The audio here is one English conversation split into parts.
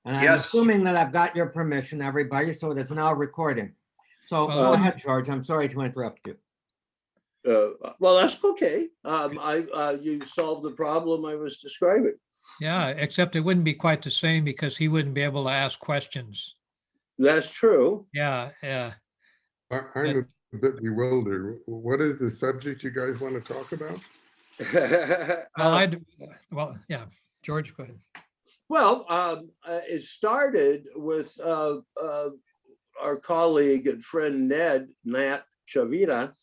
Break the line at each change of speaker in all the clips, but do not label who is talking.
And I'm
Yes.
assuming that I've got your permission, everybody, so it is now recording. So go ahead, George. I'm sorry to interrupt you.
Well, that's okay. You solved the problem I was describing.
Yeah, except it wouldn't be quite the same because he wouldn't be able to ask questions.
That's true.
Yeah, yeah.
I'm a bit bewildered. What is the subject you guys want to talk about?
Well, yeah, George, go ahead.
Well, it started with our colleague and friend Nat Chavira,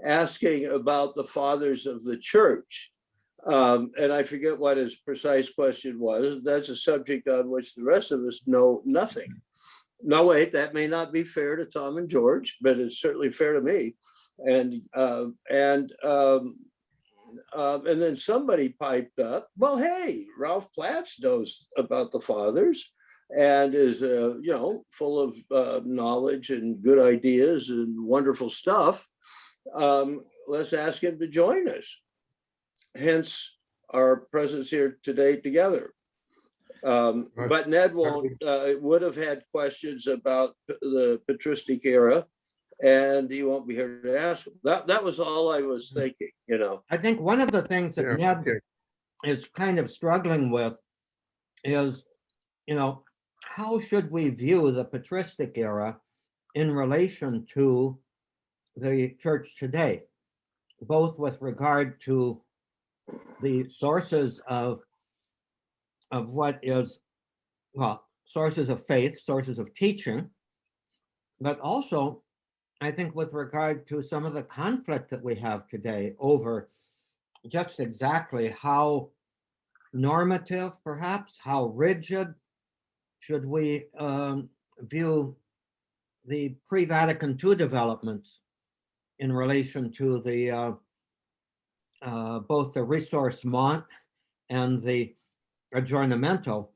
asking about the fathers of the church. And I forget what his precise question was. That's a subject on which the rest of us know nothing. No, wait, that may not be fair to Tom and George, but it's certainly fair to me. And then somebody piped up, well, hey, Ralph Platts knows about the fathers and is, full of knowledge and good ideas and wonderful stuff. Let's ask him to join us. Hence our presence here today together. But Ned would have had questions about the patristic era, and he won't be here to ask them. That was all I was thinking,
I think one of the things that Ned is kind of struggling with is, how should we view the patristic era in relation to the church today, both with regard to the sources of what is, well, sources of faith, sources of teaching, but also, I think, with regard to some of the conflict that we have today over just exactly how normative, perhaps, how rigid should we view the pre-Vatican II developments in relation to the both the ressourcement and the aggiornamento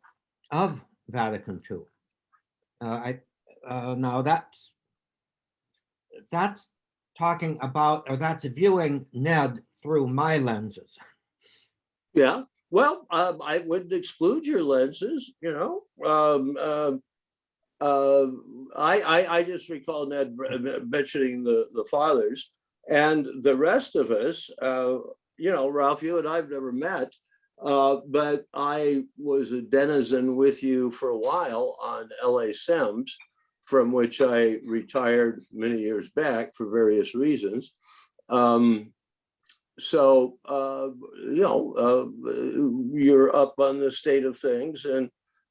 of Vatican II. Now that's talking about, or that's viewing Ned through my lenses.
Yeah, well, I wouldn't exclude your lenses, I just recall Ned mentioning the fathers and the rest of us. Ralph, you and I've never met, but I was a denizen with you for a while on LA Sims, from which I retired many years back for various reasons. So you're up on the state of things, and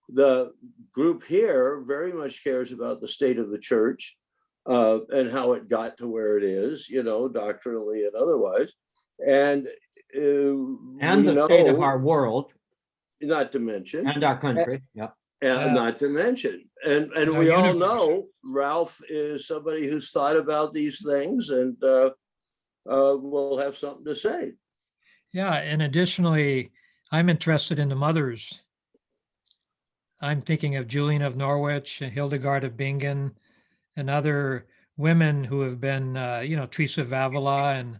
the group here very much cares about the state of the church and how it got to where it is, doctrinally and otherwise. And
the state of our world.
Not to mention.
And our country, yeah.
Not to mention. And we all know Ralph is somebody who's thought about these things and will have something to say.
Yeah, and additionally, I'm interested in the mothers. I'm thinking of Julian of Norwich, Hildegard of Bingen, and other women who have been, Teresa of Avila and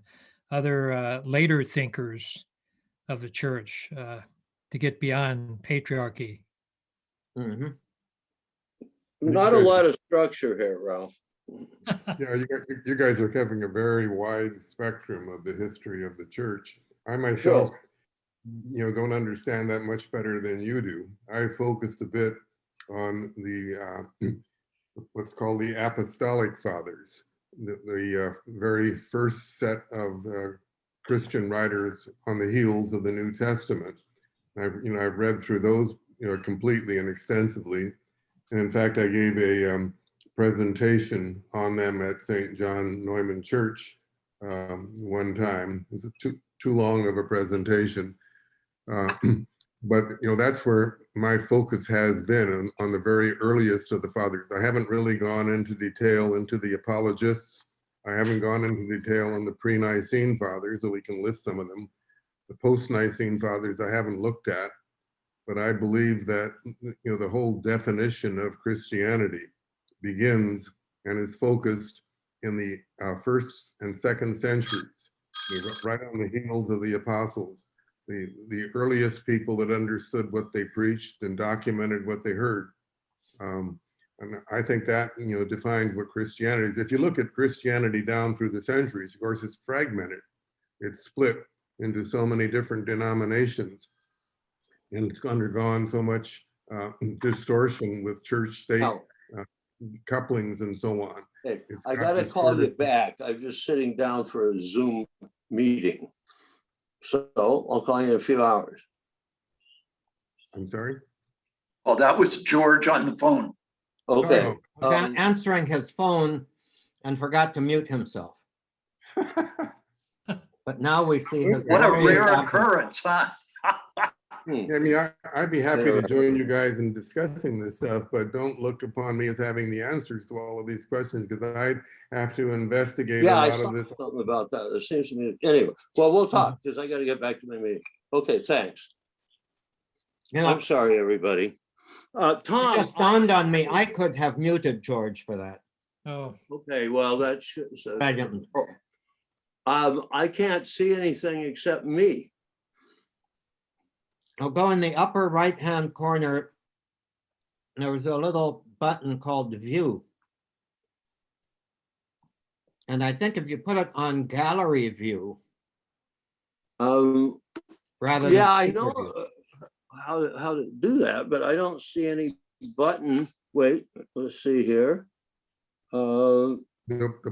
other later thinkers of the church to get beyond patriarchy.
Mm-hmm.
Not a lot of structure here, Ralph.
Yeah, you guys are covering a very wide spectrum of the history of the church. I myself, don't understand that much better than you do. I focused a bit on the what's called the Apostolic Fathers, the very first set of Christian writers on the heels of the New Testament. I've read through those completely and extensively, and in fact, I gave a presentation on them at St. John Neumann Church one time. It was too long of a presentation. But that's where my focus has been on the very earliest of the fathers. I haven't really gone into detail into the apologists. I haven't gone into detail on the pre-Nicene fathers, so we can list some of them. The post-Nicene fathers I haven't looked at, but I believe that the whole definition of Christianity begins and is focused in the first and second centuries, right on the heels of the apostles. The earliest people that understood what they preached and documented what they heard And I think that, defines what Christianity is. If you look at Christianity down through the centuries, of course, it's fragmented. It's split into so many different denominations, and it's undergone so much distortion with church-state
Now,
couplings and so on.
hey,
It's
I
got
gotta
this
call
sort
you
of-
back. I'm just sitting down for a Zoom meeting. So I'll call you in a few hours.
I'm sorry?
Oh, that was George on the phone.
Okay.
Oh.
Was answering his phone and forgot to mute himself. But now we see his.
What a
Well,
rare
absent.
occurrence, huh?
Yeah, I mean, I'd be happy to join you guys in discussing this stuff, but don't look upon me as having the answers to all of these questions, because I'd have to investigate a
Yeah, I
lot
saw
of this.
something about that. There seems to be, anyway, well, we'll
Mm-hmm.
talk because I gotta get back to my meeting. Okay, thanks.
You know,
I'm sorry, everybody.
it
Tom,
just dawned on me, I could have muted George for that.
Oh,
okay, well, that should.
I didn't.
I can't see anything except me.
I'll go in the upper right-hand corner. There was a little button called View. And I think if you put it on Gallery View, rather than.
Yeah, I
Speaker
know
View.
how to do that, but I don't see any button. Wait, let's see here.
The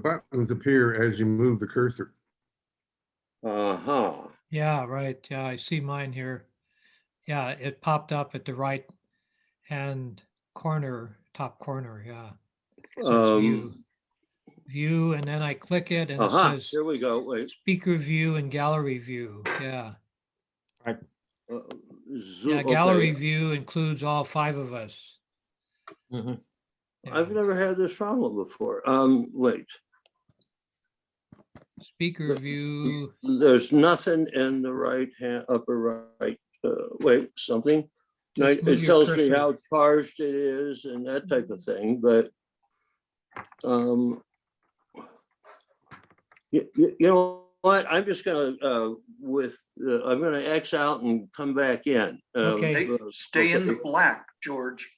buttons appear as you move the cursor.
Uh-huh.
yeah, right. Yeah, I see mine here. Yeah, it popped up at the right hand corner, top corner. Yeah. So it's view, view, and then I click it and it says
Here we go. Wait.
speaker view and gallery view. Yeah. Yeah,
Okay.
gallery view includes all 5 of us.
Mhm.
Yeah.
I've never had this problem before. Wait.
Speaker view.
There's nothing in the right hand, upper right. Wait, something.
Just move
It
your
tells me
cursor.
how charged it is and that type of thing, but you know what? I'm just gonna I'm gonna X out and come back in.
Okay.
Stay in the black, George,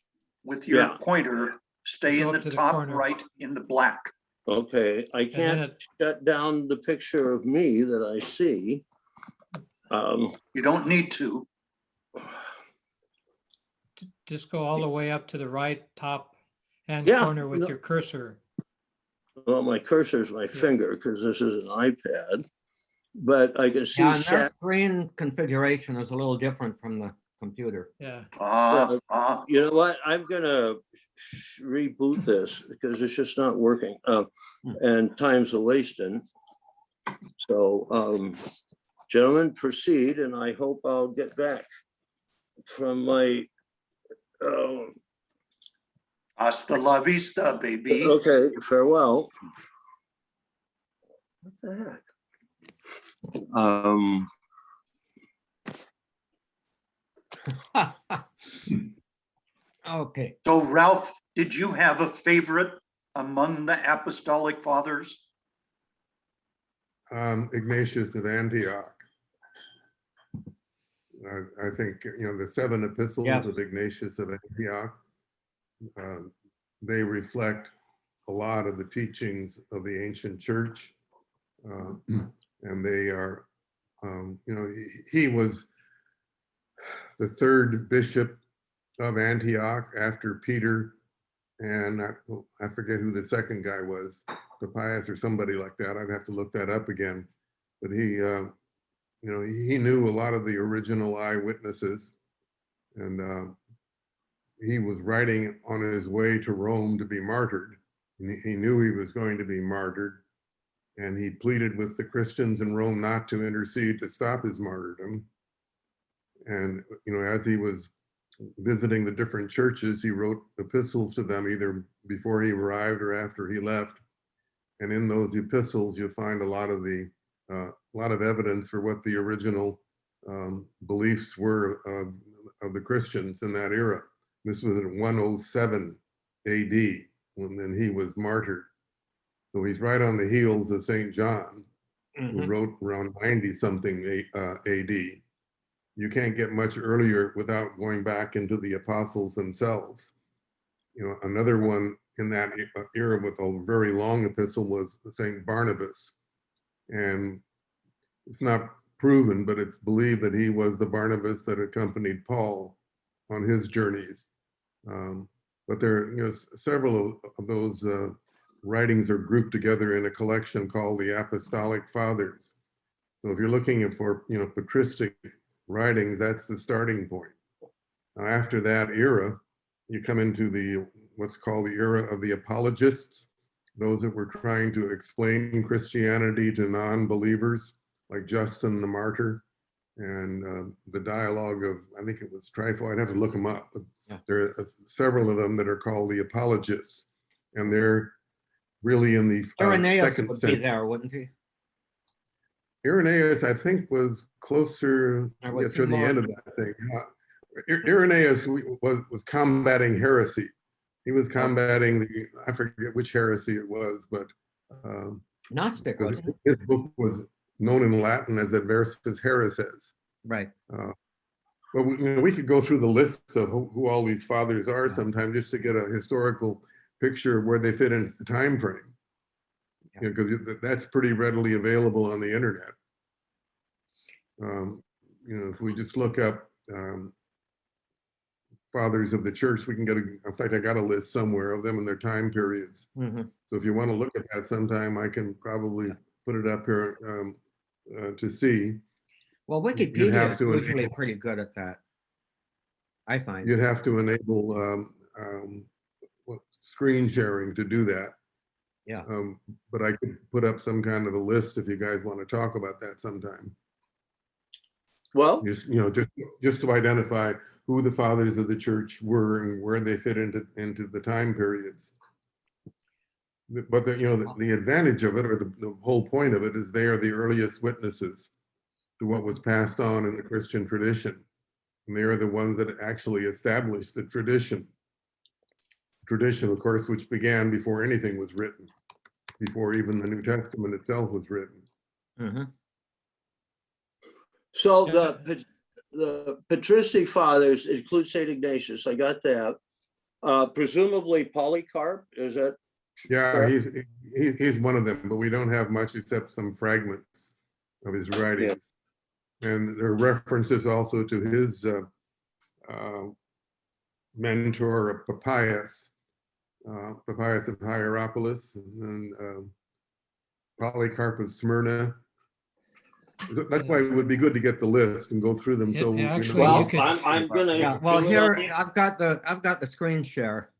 with your
Yeah.
pointer. Stay
Go
in
up
the
to the
top
corner.
right in the black.
Okay, I
then
can't
it-
shut down the picture of me that I see.
You don't need to.
Just go all the way up to the right top hand
Yeah,
corner with
no.
your cursor.
Well, my cursor's my finger because this is an iPad, but I can see
Yeah, and their
chat.
screen configuration is a little different from the computer.
Yeah.
You know what? I'm gonna reboot this because it's just not working. And time's a wasting. So, gentlemen, proceed, and I hope I'll get back from my.
Hasta la vista, baby.
Okay, farewell. What the heck?
Okay,
So Ralph, did you have a favorite among the apostolic fathers?
Ignatius of Antioch. I think, the 7 epistles
Yes.
of Ignatius of Antioch, they reflect a lot of the teachings of the ancient church. And they are, he was the 3rd bishop of Antioch after Peter, and I forget who the 2nd guy was, Papias or somebody like that. I'd have to look that up again. But he knew a lot of the original eyewitnesses, and he was writing on his way to Rome to be martyred. And he knew he was going to be martyred, and he pleaded with the Christians in Rome not to intercede to stop his martyrdom. And as he was visiting the different churches, he wrote epistles to them either before he arrived or after he left. And in those epistles, you'll find a lot of evidence for what the original beliefs were of the Christians in that era. This was in 107 AD when he was martyred. So he's right on the heels of St. John, who
Mhm.
wrote around 90-something AD. You can't get much earlier without going back into the apostles themselves. Another one in that era with a very long epistle was Saint Barnabas, and it's not proven, but it's believed that he was the Barnabas that accompanied Paul on his journeys. But there, several of those writings are grouped together in a collection called the Apostolic Fathers. So if you're looking for, patristic writings, that's the starting point. After that era, you come into what's called the era of the apologists, those that were trying to explain Christianity to non-believers, like Justin the Martyr, and the dialogue of, I think it was Trypho, I'd have to look them up, but
Yeah.
there are several of them that are called the apologists, and they're really in the
Irenaeus
second
would be
century.
there, wouldn't he?
Irenaeus, I think, was closer
Or was he
to the
more-
end of that thing. Irenaeus was combating heresy. He was combating I forget which heresy it was, but
Gnostic,
because
wasn't
his book was known in Latin as Adversus Hereses.
he? Right.
But we could go through the list of who all these fathers are sometime, just to get a historical picture of where they fit into the time frame. Because that's pretty readily available on the internet. If we just look up fathers of the church, we can get in fact, I got a list somewhere of them and their time periods.
Mhm.
So if you want to look at that sometime, I can probably put it up here to see.
Well,
have
Wikipedia is
to
usually
enable-
pretty good at that, I find.
You'd have to enable screen sharing to do that.
Yeah.
But I could put up some kind of a list if you guys want to talk about that sometime.
Well,
Just to identify who the fathers of the church were and where they fit into the time periods. But the advantage of it, or the whole point of it, is they are the earliest witnesses to what was passed on in the Christian tradition. And they are the ones that actually established the tradition. Tradition, of course, which began before anything was written, before even the New Testament itself was written.
Mhm.
so the patristic fathers include Saint Ignatius. I got that. Presumably Polycarp, is that?
Yeah,
correct?
he's one of them, but we don't have much except some fragments of his writings. And there are references also to his mentor, Papias of Hierapolis, and Polycarp of Smyrna. So that's why it would be good to get the list and go through them. So
Actually,
Well,
you could-
I'm gonna.
Yeah, well,
do it
here,
on-
I've got the screen share.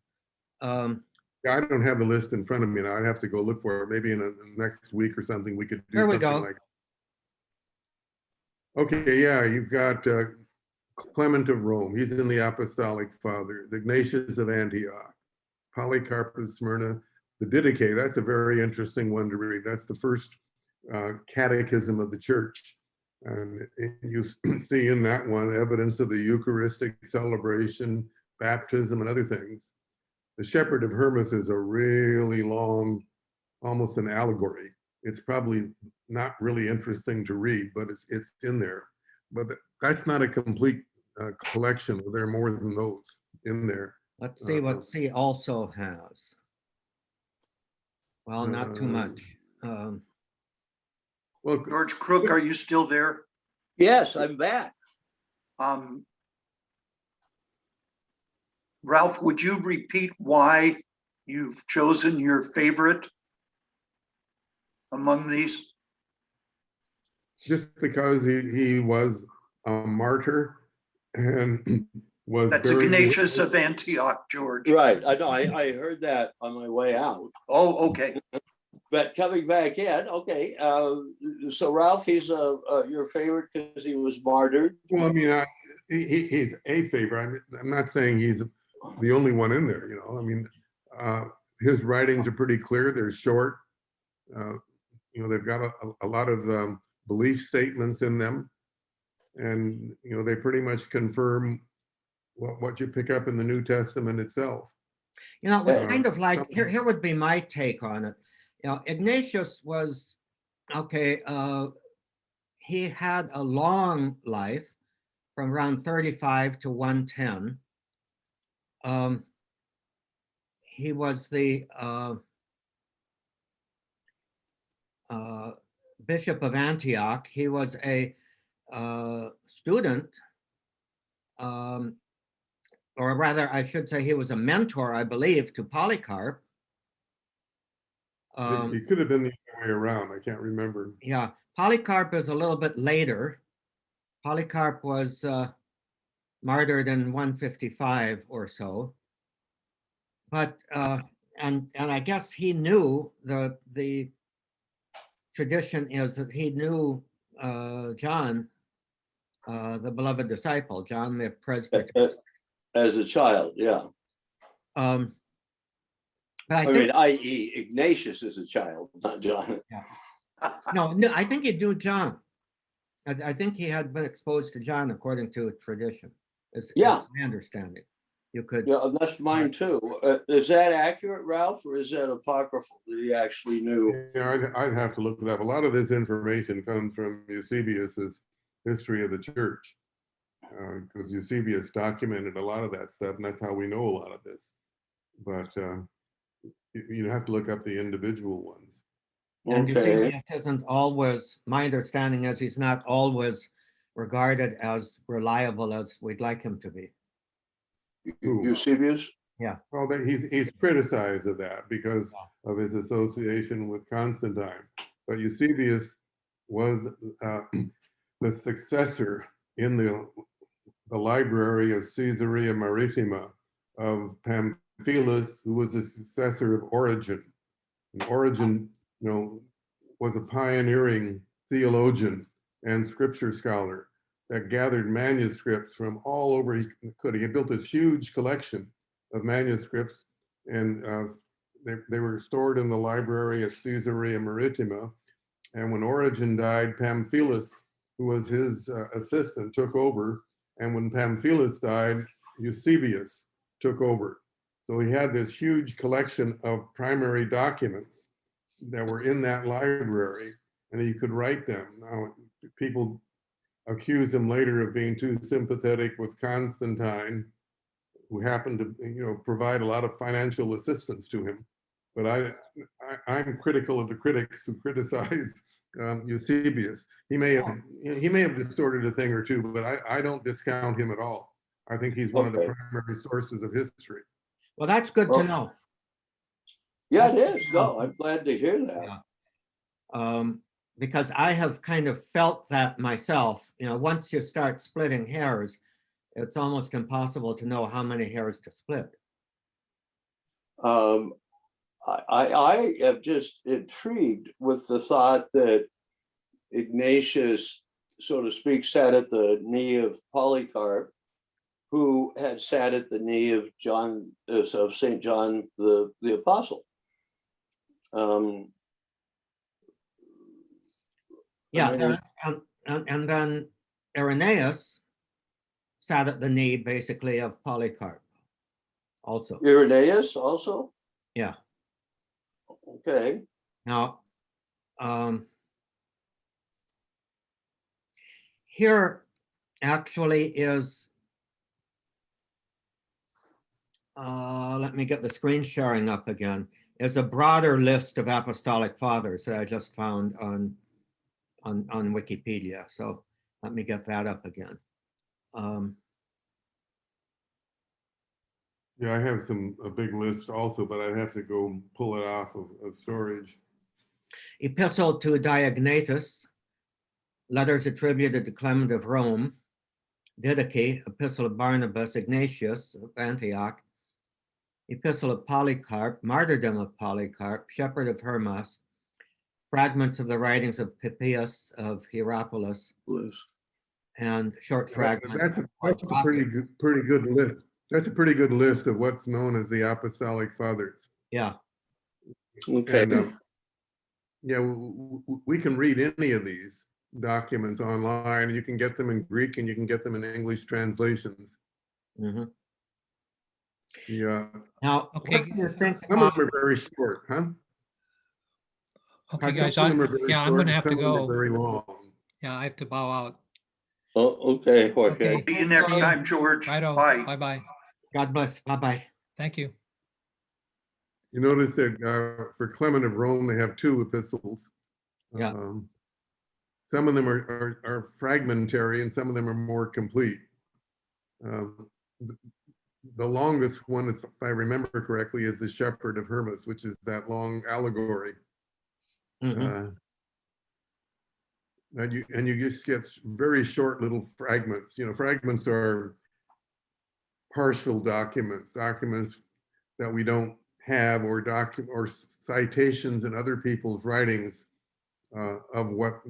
I don't have the list in front of me now. I'd have to go look for it. Maybe in the next week or something, we could do
There we
something
go.
like. Okay, yeah, you've got Clement of Rome. He's in the Apostolic Fathers. Ignatius of Antioch, Polycarp of Smyrna, the Didache. That's a very interesting one to read. That's the first catechism of the church. And you see in that one evidence of the Eucharistic celebration, baptism, and other things. The Shepherd of Hermas is a really long, almost an allegory. It's probably not really interesting to read, but it's in there. But that's not a complete collection. There are more than those in there.
Let's see what C also has. Well, not too much.
Well,
George Crook, are you still there?
Yes, I'm back.
Ralph, would you repeat why you've chosen your favorite among these?
just because he was a martyr and was
That's
buried with-
Ignatius of Antioch, George.
Right, I know, I heard that on my way out.
Oh, okay.
But coming back in, okay, so Ralph, he's your favorite because he was martyred.
Well, I mean, he's a favorite. I'm not saying he's the only one in there, I mean, his writings are pretty clear. They're short. They've got a lot of belief statements in them. And, they pretty much confirm what you pick up in the New Testament itself.
It was
Yeah.
kind of like, here would be my take on it. Ignatius was, okay, he had a long life from around 35 to 110. he was the Bishop of Antioch. He was a student, or rather, I should say, he was a mentor, I believe, to Polycarp.
It could have been the other way around. I can't remember.
Yeah, Polycarp is a little bit later. Polycarp was martyred in 155 or so. But and I guess he knew the tradition is that he knew John, the beloved disciple, John the presbyter.
As a child, yeah.
But I
I
think
mean, i.e. Ignatius is a child, not John.
no, I think he knew John. I think he had been exposed to John according to tradition. Is
Yeah.
my understanding. You could.
Yeah, that's mine too. Is that accurate, Ralph, or is that apocryphal that he actually knew?
Yeah, I'd have to look it up. A lot of this information comes from Eusebius's History of the Church, because Eusebius documented a lot of that stuff, and that's how we know a lot of this. But you have to look up the individual ones.
And
Okay.
Eusebius isn't always, my understanding is he's not always regarded as reliable as we'd like him to be.
Eusebius?
Well, he's criticized of that because of his association with Constantine. But Eusebius was the successor in the library of Caesarea Maritima of Pamphilus, who was the successor of Origen. And Origen, was a pioneering theologian and scripture scholar that gathered manuscripts from all over he could. He had built this huge collection of manuscripts, and they were stored in the library of Caesarea Maritima. And when Origen died, Pamphilus, who was his assistant, took over. And when Pamphilus died, Eusebius took over. So he had this huge collection of primary documents that were in that library, and he could write them. Now, people accuse him later of being too sympathetic with Constantine, who happened to, provide a lot of financial assistance to him. But I'm critical of the critics who criticize Eusebius. He may have distorted a thing or two, but I don't discount him at all. I think he's one of the primary sources of history.
Well, that's good to know.
Yeah, it is. No, I'm glad to hear that.
Yeah. Because I have kind of felt that myself. Once you start splitting hairs, it's almost impossible to know how many hairs to split.
I am just intrigued with the thought that Ignatius, so to speak, sat at the knee of Polycarp, who had sat at the knee of St. John the Apostle.
Yeah, and then Irenaeus sat at the knee, basically, of Polycarp also.
Irenaeus also?
Yeah.
Okay.
Now, here actually is, let me get the screen sharing up again, is a broader list of apostolic fathers that I just found on Wikipedia. So let me get that up again.
Yeah, I have a big list also, but I'd have to go pull it off of storage.
Epistle to Diognetus, letters attributed to Clement of Rome, Didache, Epistle of Barnabas, Ignatius of Antioch, Epistle of Polycarp, Martyrdom of Polycarp, Shepherd of Hermas, fragments of the writings of Pippius of Hierapolis, and short fragments.
That's a pretty good list. That's a pretty good list of what's known as the Apostolic Fathers.
Yeah.
Okay.
And yeah, we can read any of these documents online. You can get them in Greek and you can get them in English translations.
Mm-hmm.
Yeah.
Now,
Okay.
what do you think?
Some of them are very short, huh?
Okay, guys,
Some of them are very
I'm
short,
gonna have to
some of them are
go.
very long.
Yeah, I have to bow out.
Oh, okay, Jorge.
Okay.
See you next
Okay.
time, George.
Righto.
Bye.
Bye-bye.
God bless. Bye-bye.
Thank you.
You notice that for Clement of Rome, they have 2 epistles.
Yeah.
Some of them are fragmentary and some of them are more complete. The longest one, if I remember correctly, is the Shepherd of Hermas, which is that long allegory.
Mhm.
And you just get very short little fragments. Fragments are partial documents that we don't have, or citations in other people's writings of what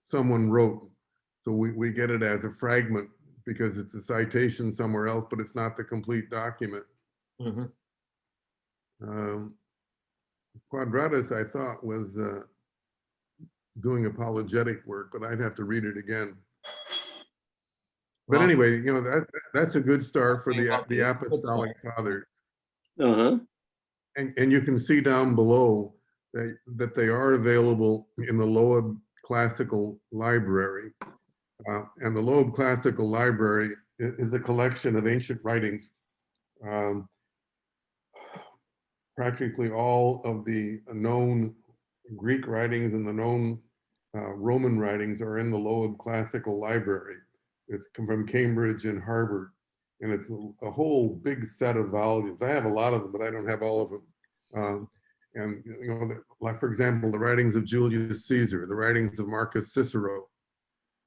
someone wrote. So we get it as a fragment because it's a citation somewhere else, but it's not the complete document.
Mhm.
Quadratus, I thought, was doing apologetic work, but I'd have to read it again. But
Well,
anyway, that's a good start for
Okay, well,
the
good
Apostolic
start.
Fathers.
Uh-huh.
And you can see down below that they are available in the Loeb Classical Library. And the Loeb Classical Library is a collection of ancient writings. Practically all of the known Greek writings and the known Roman writings are in the Loeb Classical Library. It's come from Cambridge and Harvard, and it's a whole big set of volumes. I have a lot of them, but I don't have all of them. And like for example, the writings of Julius Caesar, the writings of Marcus Cicero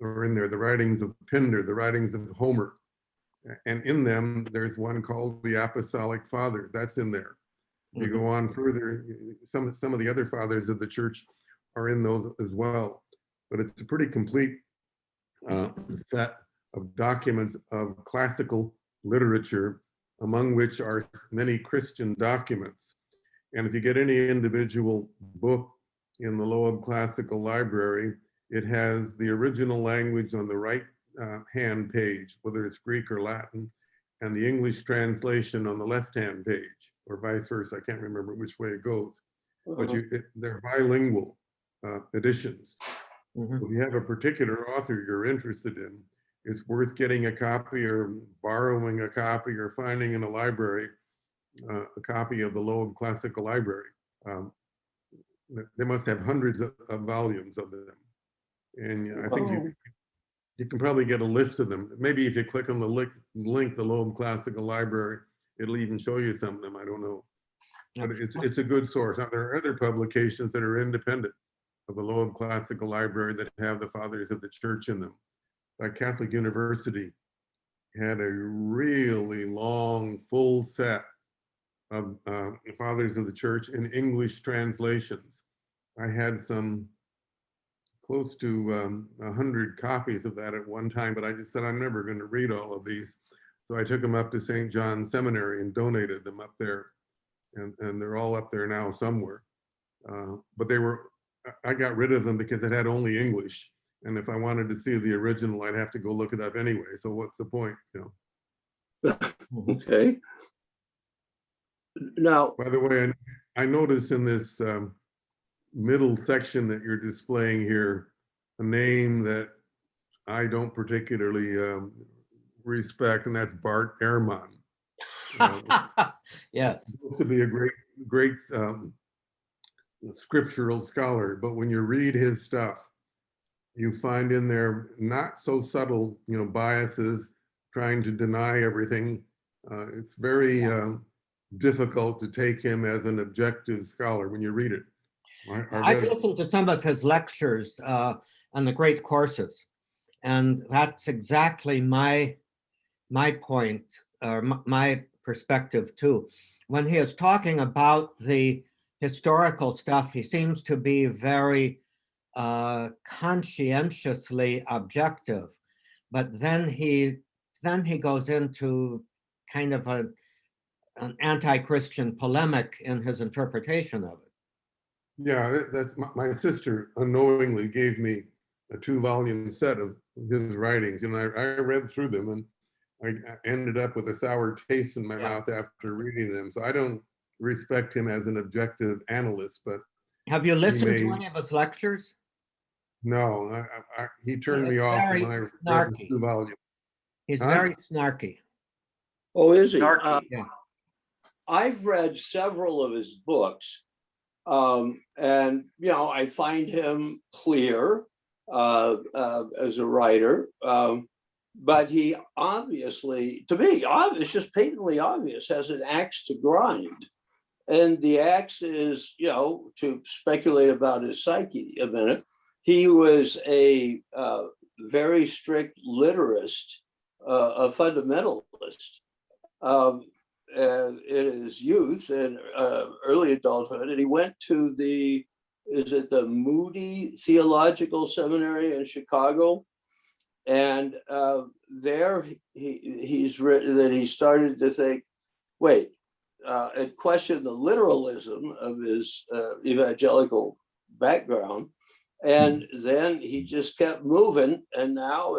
are in there, the writings of Pindar, the writings of Homer, and in them there's one called the Apostolic Fathers. That's in there. You
Mhm.
go on further, some of the other fathers of the church are in those as well. But it's a pretty complete set of documents of classical literature, among which are many Christian documents. And if you get any individual book in the Loeb Classical Library, it has the original language on the right hand page, whether it's Greek or Latin, and the English translation on the left-hand page, or vice versa. I can't remember which way it goes, but they're bilingual editions.
Mhm.
If you have a particular author you're interested in, it's worth getting a copy or borrowing a copy or finding in a library a copy of the Loeb Classical Library. They must have hundreds of volumes of them. And I think you can probably get a list of them. Maybe if you click on the link, the Loeb Classical Library, it'll even show you some of them. I don't know. But it's a good source. Now, there are other publications that are independent of the Loeb Classical Library that have the Fathers of the Church in them. Like Catholic University had a really long, full set of Fathers of the Church in English translations. I had some close to 100 copies of that at one time, but I just said, I'm never going to read all of these. So I took them up to St. John's Seminary and donated them up there. And they're all up there now somewhere. But I got rid of them because it had only English. And if I wanted to see the original, I'd have to go look it up anyway. So what's the point?
Okay. Now,
by the way, I noticed in this middle section that you're displaying here, a name that I don't particularly respect, and that's Bart Ehrman.
Yes.
Supposed to be a great scriptural scholar, but when you read his stuff, you find in there not so subtle, biases, trying to deny everything. It's very difficult to take him as an objective scholar when you read it.
I've listened to some of his lectures on the great courses, and that's exactly my point, or my perspective too. When he is talking about the historical stuff, he seems to be very conscientiously objective, but then he goes into kind of an anti-Christian polemic in his interpretation of it.
Yeah, that's my sister unknowingly gave me a 2-volume set of his writings, and I read through them, and I ended up with a sour taste in my mouth after reading them. So I don't respect him as an objective analyst, but
have you listened to any of his lectures?
No, he turned me off when I read the 2 volumes.
He's very snarky.
Oh, is he?
Snarky.
Yeah.
I've read several of his books, and I find him clear as a writer. But he obviously, to me, it's just patently obvious, has an axe to grind. And the axe is, to speculate about his psyche a minute, he was a very strict literist, a fundamentalist in his youth and early adulthood. And he went to the Moody Theological Seminary in Chicago? And there he's written that he started to think, wait, and question the literalism of his evangelical background. And then he just kept moving, and now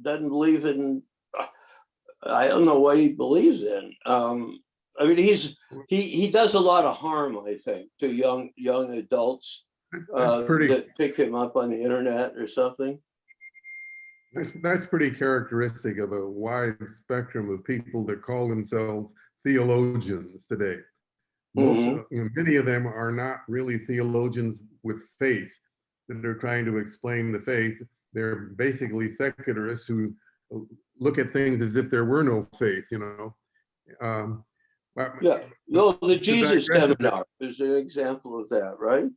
doesn't believe in, I don't know what he believes in. I mean, he does a lot of harm, I think, to young adults that pick him up on the internet or something.
That's pretty characteristic of a wide spectrum of people that call themselves theologians today. Many of them are not really theologians with faith, that are trying to explain the faith. They're basically secularists who look at things as if there were no faith, the
Jesus Seminar is an example of that, right?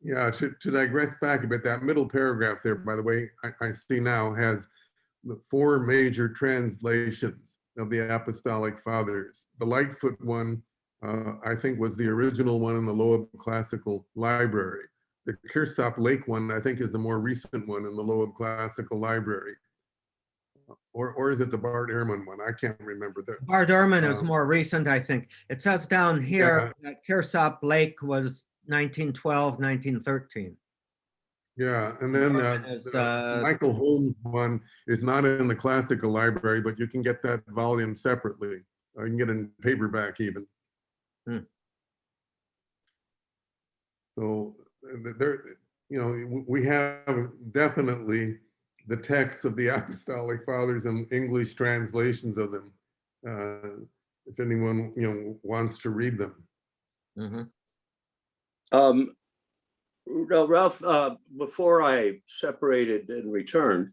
Yeah, to digress back a bit, that middle paragraph there, by the way, I see now has the 4 major translations of the Apostolic Fathers. The Lightfoot one, I think, was the original one in the Loeb Classical Library. The Kearsarge Lake one, I think, is the more recent one in the Loeb Classical Library. Or is it the Bart Ehrman one? I can't remember that.
Bart Ehrman is more recent, I think. It says down here that Kearsarge Lake was 1912, 1913.
Yeah, and then the Michael Holmes one is not in the classical library, but you can get that volume separately. You can get it in paperback even. So there, we have definitely the texts of the Apostolic Fathers and English translations of them. If anyone wants to read them.
Ralph, before I separated and returned,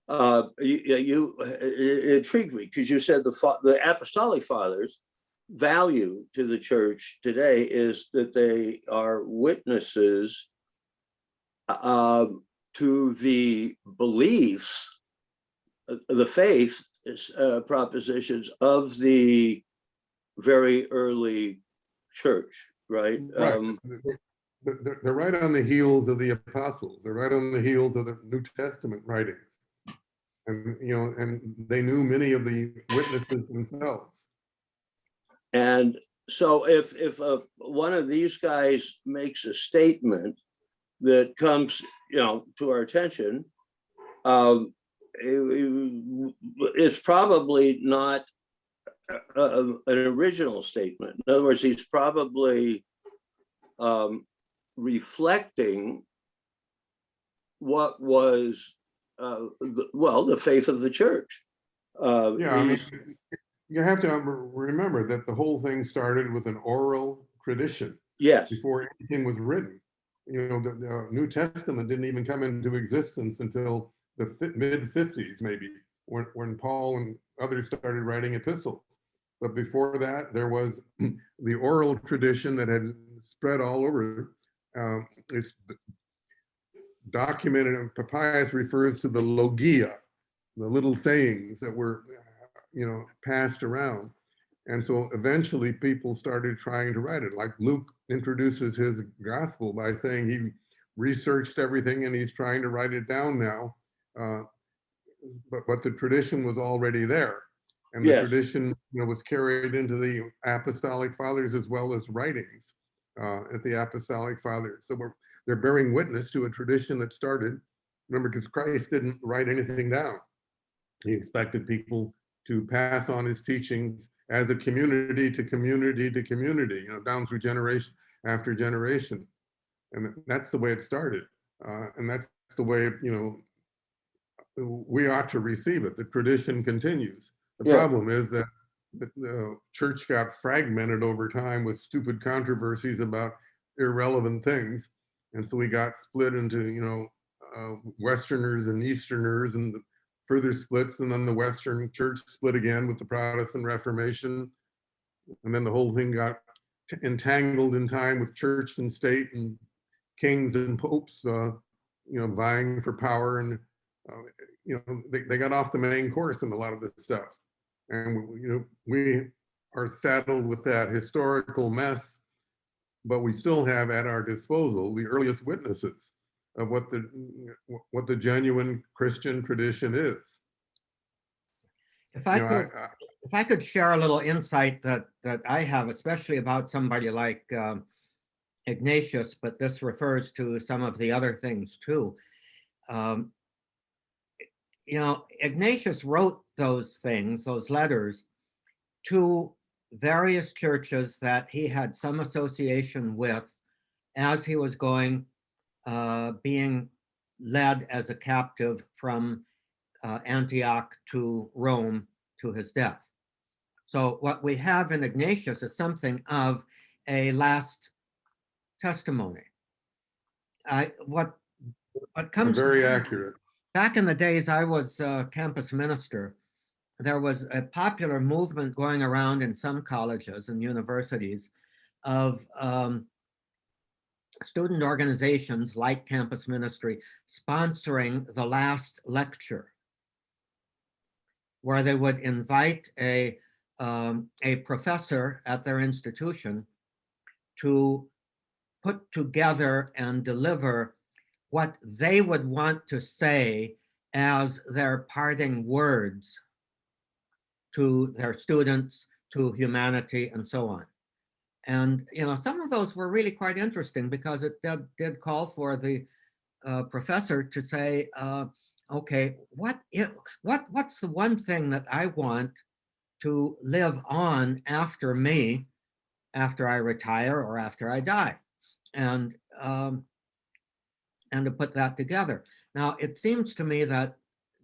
you it intrigued me because you said the Apostolic Fathers' value to the church today is that they are witnesses to the beliefs, the faith propositions of the very early church, right?
Right. They're right on the heels of the apostles. They're right on the heels of the New Testament writings, and and they knew many of the witnesses themselves.
And so, if one of these guys makes a statement that comes, to our attention, it's probably not an original statement. In other words, he's probably reflecting what was the faith of the church.
You have to remember that the whole thing started with an oral tradition.
Yes.
Before anything was written. The New Testament didn't even come into existence until the mid-50s, maybe, when Paul and others started writing epistles. But before that, there was the oral tradition that had spread all over. It's documented, and Papias refers to the logia, the little sayings that were, passed around. And so eventually people started trying to write it. Like Luke introduces his gospel by saying he researched everything and he's trying to write it down now. But the tradition was already there. And the tradition was carried into the Apostolic Fathers as well as writings at the Apostolic Fathers. So they're bearing witness to a tradition that started. Remember, because Christ didn't write anything down. He expected people to pass on his teachings as a community to community to community, down through generation after generation. And that's the way it started. And that's the way, we ought to receive it. The tradition continues. The problem is that the church got fragmented over time with stupid controversies about irrelevant things. And so we got split into, Westerners and Easterners and further splits. And then the Western church split again with the Protestant Reformation. And then the whole thing got entangled in time with church and state and kings and popes, vying for power. And, they got off the main course in a lot of this stuff. And, we are saddled with that historical mess, but we still have at our disposal the earliest witnesses of what the genuine Christian tradition is.
If I could share a little insight that I have, especially about somebody like Ignatius, but this refers to some of the other things too. Ignatius wrote those things, those letters, to various churches that he had some association with as he was being led as a captive from Antioch to Rome to his death. So what we have in Ignatius is something of a last testimony. What comes
very accurate.
Back in the days I was campus minister, there was a popular movement going around in some colleges and universities of student organizations like campus ministry sponsoring the last lecture, where they would invite a professor at their institution to put together and deliver what they would want to say as their parting words to their students, to humanity, and so on. And some of those were really quite interesting because it did call for the professor to say, okay, what's the one thing that I want to live on after me, after I retire or after I die, and to put that together. Now, it seems to me that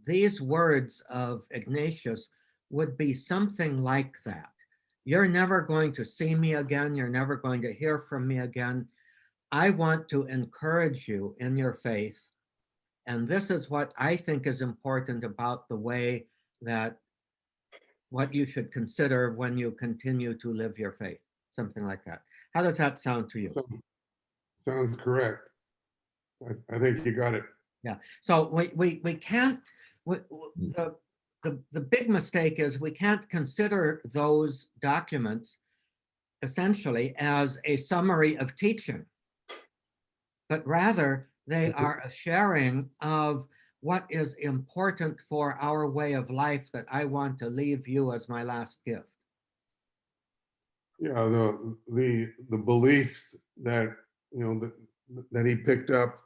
these words of Ignatius would be something like that. You're never going to see me again. You're never going to hear from me again. I want to encourage you in your faith. And this is what I think is important about the way that what you should consider when you continue to live your faith, something like that. How does that sound to you?
Sounds correct. I think you got it.
Yeah. So we can't, the big mistake is we can't consider those documents essentially as a summary of teaching, but rather they are a sharing of what is important for our way of life that I want to leave you as my last gift.
Yeah, the beliefs that that he picked up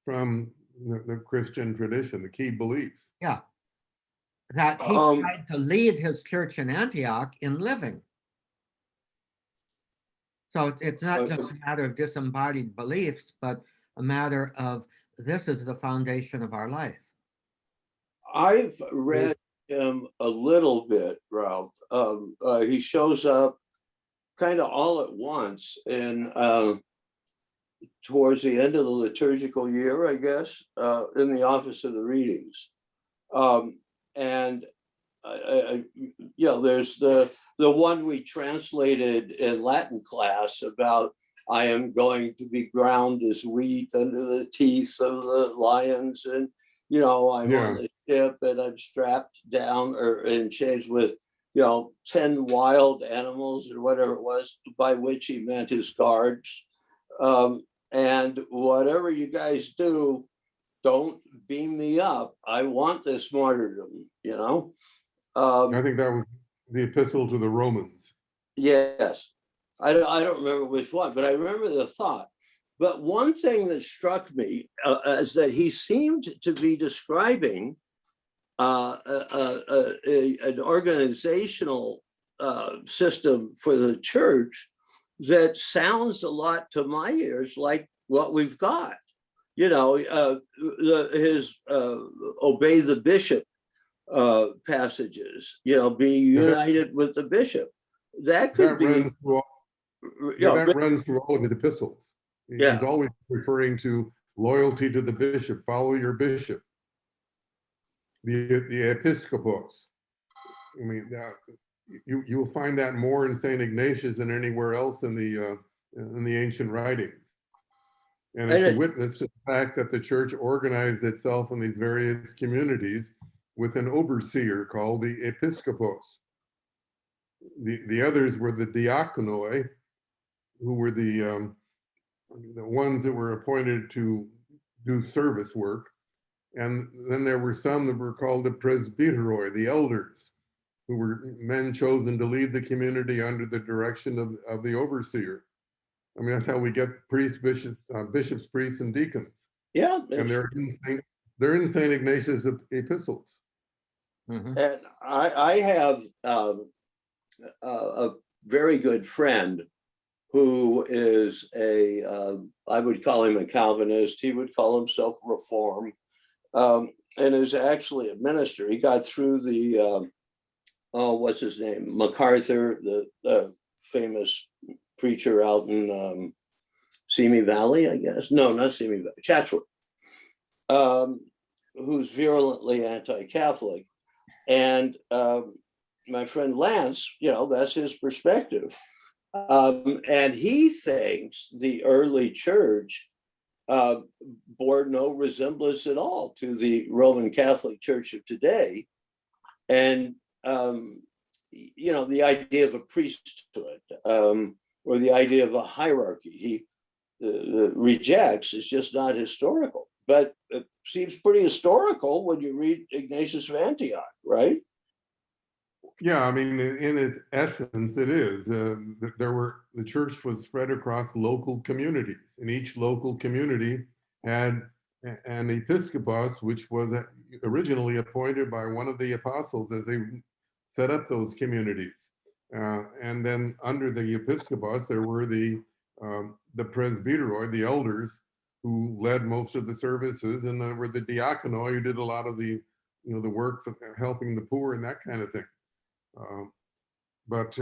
from the Christian tradition, the key beliefs.
Yeah, that he tried to lead his church in Antioch in living. So it's not just a matter of disembodied beliefs, but a matter of this is the foundation of our life.
I've read him a little bit, Ralph. He shows up kind of all at once and towards the end of the liturgical year, I guess, in the office of the readings. And there's the one we translated in Latin class about I am going to be ground as wheat under the teeth of the lions, and I'm on the ship and I'm strapped down or in chains with 10 wild animals or whatever it was, by which he meant his guards. And whatever you guys do, don't beam me up. I want this martyrdom,
I think that was the epistle to the Romans.
Yes. I don't remember which one, but I remember the thought. But one thing that struck me is that he seemed to be describing an organizational system for the church that sounds a lot to my ears like what we've got. His obey the bishop passages, be united with the bishop. That could
That
be,
runs through that runs through all of his epistles.
Yeah.
He's always referring to loyalty to the bishop, follow your bishop. The episcopos. I mean, you'll find that more in St. Ignatius than anywhere else in the ancient writings. And it's a witness to the fact that the church organized itself in these various communities with an overseer called the episcopos. The others were the diakonoi, who were the ones that were appointed to do service work. And then there were some that were called the presbyteroi, the elders, who were men chosen to lead the community under the direction of the overseer. I mean, that's how we get priests, bishops, priests, and deacons.
Yeah.
And they're in St. Ignatius' epistles.
Mhm.
And I have a very good friend who is I would call him a Calvinist. He would call himself Reform, and is actually a minister. He got through the, what's his name? MacArthur, the famous preacher out in Simi Valley, I guess. No, not Simi Valley, Chatsworth, who's virulently anti-Catholic. And my friend Lance, that's his perspective. And he thinks the early church bore no resemblance at all to the Roman Catholic Church of today. And, the idea of a priesthood or the idea of a hierarchy he rejects is just not historical. But it seems pretty historical when you read Ignatius of Antioch, right?
Yeah, I mean, in its essence, it is. The church was spread across local communities, and each local community had an episcopos, which was originally appointed by one of the apostles as they set up those communities. And then under the episcopos, there were the presbyteroi, the elders, who led most of the services, and there were the diakonoi, who did a lot of the work for helping the poor and that kind of thing. But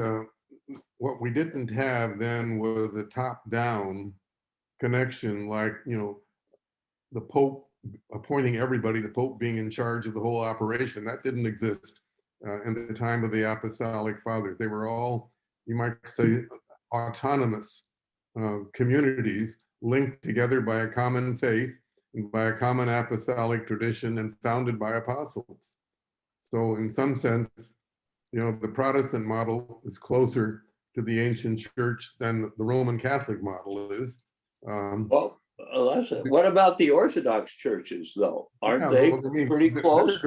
what we didn't have then was a top-down connection, like the Pope appointing everybody, the Pope being in charge of the whole operation. That didn't exist in the time of the Apostolic Fathers. They were all, you might say, autonomous communities linked together by a common faith and by a common apostolic tradition and founded by apostles. So in some sense, the Protestant model is closer to the ancient church than the Roman Catholic model is.
Well, what about the Orthodox churches, though? Aren't they pretty close?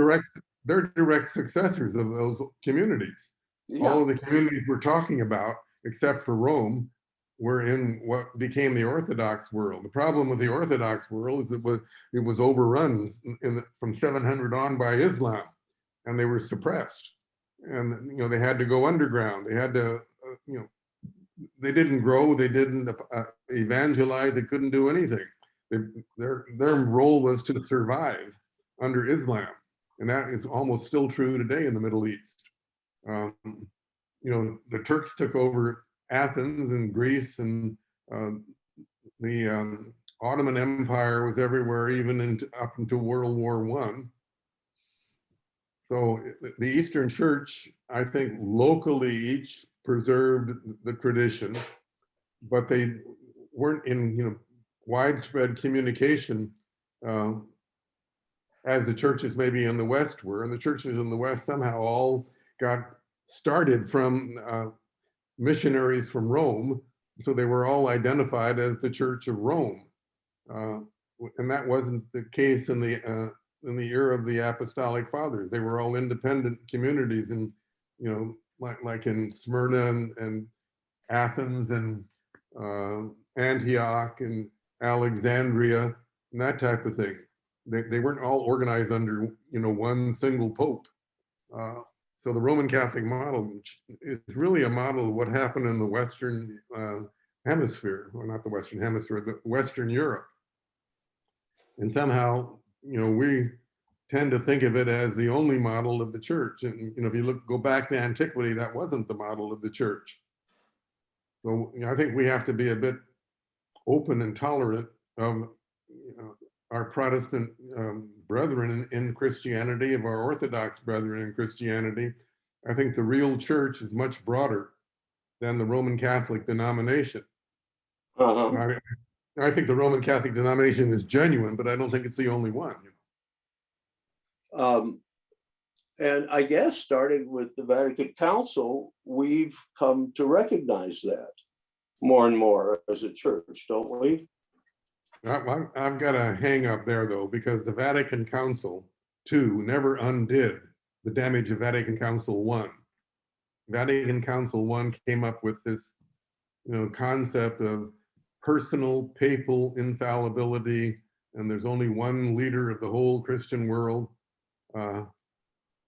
They're direct successors of those communities.
Yeah.
All of the communities we're talking about, except for Rome, were in what became the Orthodox world. The problem with the Orthodox world is it was overrun from 700 on by Islam, and they were suppressed. And they had to go underground. They had to, they didn't grow. They didn't evangelize. They couldn't do anything. Their role was to survive under Islam, and that is almost still true today in the Middle East. The Turks took over Athens and Greece, and the Ottoman Empire was everywhere, even up until World War I. So the Eastern Church, I think, locally each preserved the tradition, but they weren't in widespread communication as the churches maybe in the West were. And the churches in the West somehow all got started from missionaries from Rome, so they were all identified as the Church of Rome, and that wasn't the case in the era of the Apostolic Fathers. They were all independent communities, and like in Smyrna and Athens and Antioch and Alexandria and that type of thing. They weren't all organized under one single pope. So the Roman Catholic model is really a model of what happened in the Western hemisphere, or not the Western hemisphere, the Western Europe. And somehow, we tend to think of it as the only model of the church. And, if you go back to antiquity, that wasn't the model of the church. So I think we have to be a bit open and tolerant of our Protestant brethren in Christianity, of our Orthodox brethren in Christianity. I think the real church is much broader than the Roman Catholic denomination. I think the Roman Catholic denomination is genuine, but I don't think it's the only one.
And I guess starting with the Vatican Council, we've come to recognize that more and more as a church, don't we?
I've got a hang up there, though, because the Vatican Council II never undid the damage of Vatican Council I. Vatican Council I came up with this, concept of personal papal infallibility, and there's only one leader of the whole Christian world.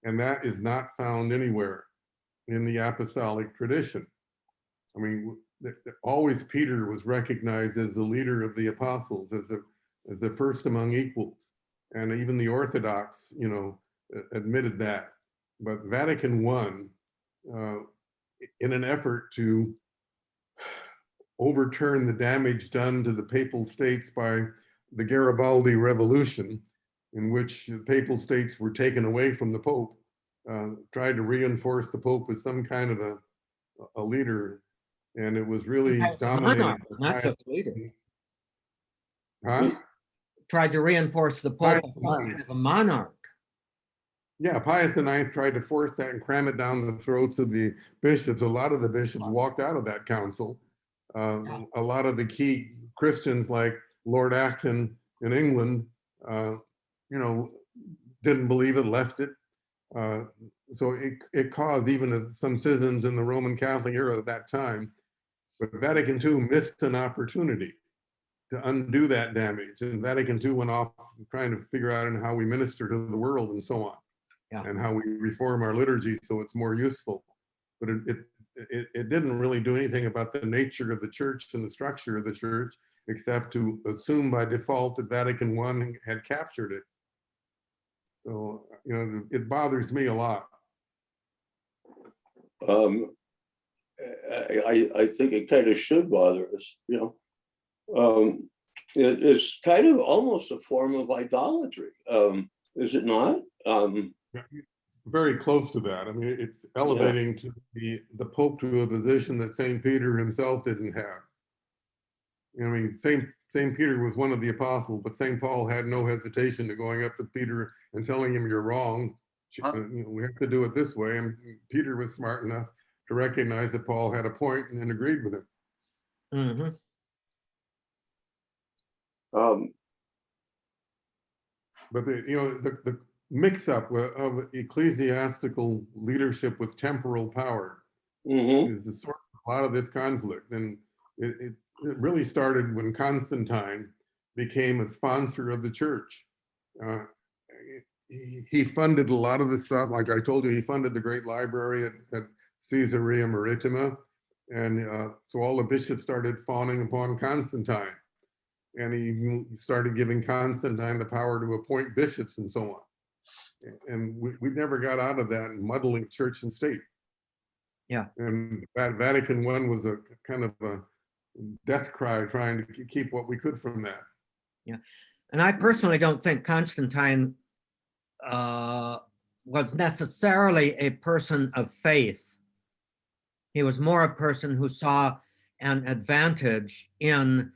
And that is not found anywhere in the apostolic tradition. I mean, always Peter was recognized as the leader of the apostles, as the first among equals. And even the Orthodox, admitted that. But Vatican I, in an effort to overturn the damage done to the papal states by the Garibaldi Revolution, in which the papal states were taken away from the Pope, tried to reinforce the Pope as some kind of a leader, and it was really dominated.
Monarch, not just leader.
Huh?
Tried to reinforce the Pope as a monarch.
Yeah, Pius IX tried to force that and cram it down the throats of the bishops. A lot of the bishops walked out of that council. A lot of the key Christians, like Lord Acton in England, didn't believe it, left it. So it caused even some schisms in the Roman Catholic era at that time. But Vatican II missed an opportunity to undo that damage. And Vatican II went off trying to figure out how we minister to the world and so on. Yeah. And how we reform our liturgy so it's more useful. But it didn't really do anything about the nature of the church and the structure of the church, except to assume by default that Vatican I had captured it. So, it bothers me a lot.
I think it kind of should bother us, it's kind of almost a form of idolatry, is it not?
Very close to that. I mean, it's elevating to the Pope to a position that St. Peter himself didn't have. I mean, St. Peter was one of the apostles, but St. Paul had no hesitation to going up to Peter and telling him, "You're wrong. We have to do it this way." And Peter was smart enough to recognize that Paul had a point and agreed with him.
Mm-hmm.
But the mix-up of ecclesiastical leadership with temporal power is the source of a lot of this conflict. And it really started when Constantine became a sponsor of the church. He funded a lot of the stuff. Like I told you, he funded the great library at Caesarea Maritima. And so all the bishops started fawning upon Constantine. And he started giving Constantine the power to appoint bishops and so on. And we never got out of that muddling church and state.
Yeah.
And Vatican I was a kind of a death cry trying to keep what we could from that.
Yeah. And I personally don't think Constantine was necessarily a person of faith. He was more a person who saw an advantage in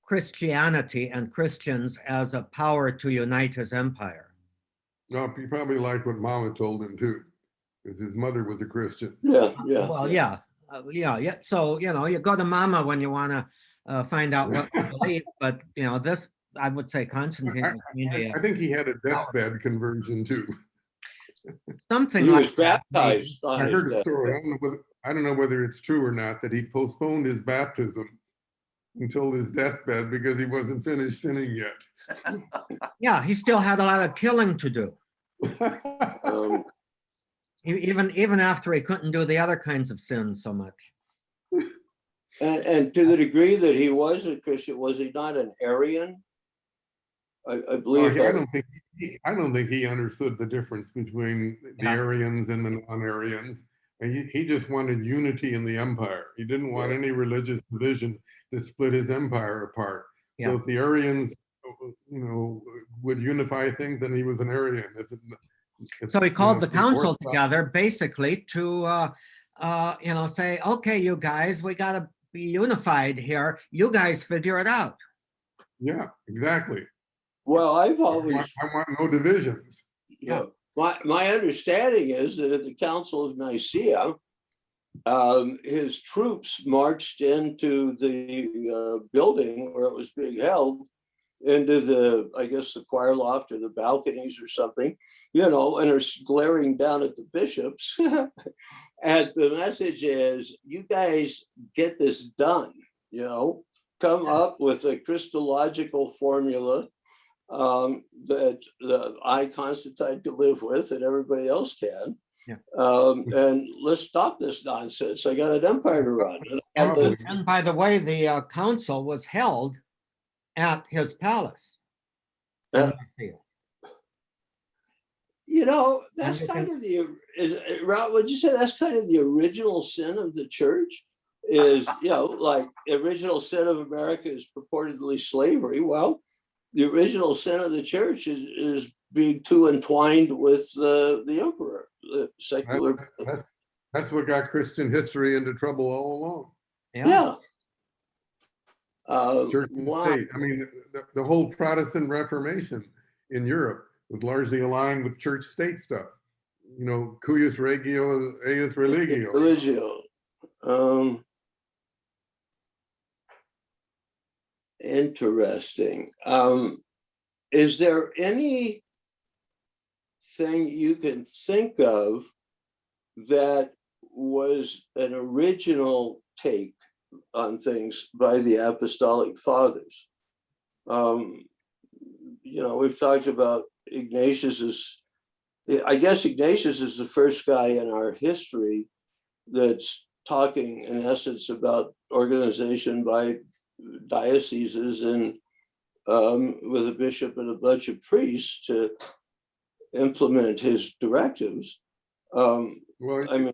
Christianity and Christians as a power to unite his empire.
No, he probably liked what Mama told him too, because his mother was a Christian.
Yeah.
Well, yeah. So, you go to Mama when you want to find out what to believe, but, this, I would say Constantine.
I think he had a deathbed conversion too.
Something
he
like
was baptized.
I heard a story. I don't know whether it's true or not, that he postponed his baptism until his deathbed because he wasn't finished sinning yet.
Yeah, he still had a lot of killing to do. Even after he couldn't do the other kinds of sins so much.
And to the degree that he was a Christian, was he not an Arian? I
Well,
believe
I
that.
don't think he understood the difference between the
Yeah.
Aryans and the non-Aryans. And he just wanted unity in the empire. He didn't want any religious division to split his empire apart. So
Yeah.
if the Aryans, would unify things, then he was an Aryan.
So he called the
if
council
Orthodox-
together basically to, say, okay, you guys, we gotta be unified here. You guys figure it out.
Yeah, exactly.
Well, I've
I
always,
want no divisions.
yeah, my understanding is that at the Council of Nicaea, his troops marched into the building where it was being held, into the, I guess, the choir loft or the balconies or something, and are glaring down at the bishops. And the message is, you guys get this done, come up with a Christological formula that I, Constantine, can live with and everybody else can.
Yeah.
And let's stop this nonsense. I got an empire to run.
And by the way, the council was held at his palace.
Yeah.
Yeah.
That's kind of would you say that's kind of the original sin of the church? Is, like the original sin of America is purportedly slavery. Well, the original sin of the church is being too entwined with the emperor, the secular.
That's what got Christian history into trouble all along.
Yeah.
Church and state. I mean, the whole Protestant Reformation in Europe was largely aligned with church-state stuff. Cuius regio, eius religio.
Religio. Interesting. Is there anything you can think of that was an original take on things by the Apostolic Fathers? We've talked about Ignatius. I guess Ignatius is the first guy in our history that's talking, in essence, about organization by dioceses and with a bishop and a bunch of priests to implement his directives.
Well,
I mean,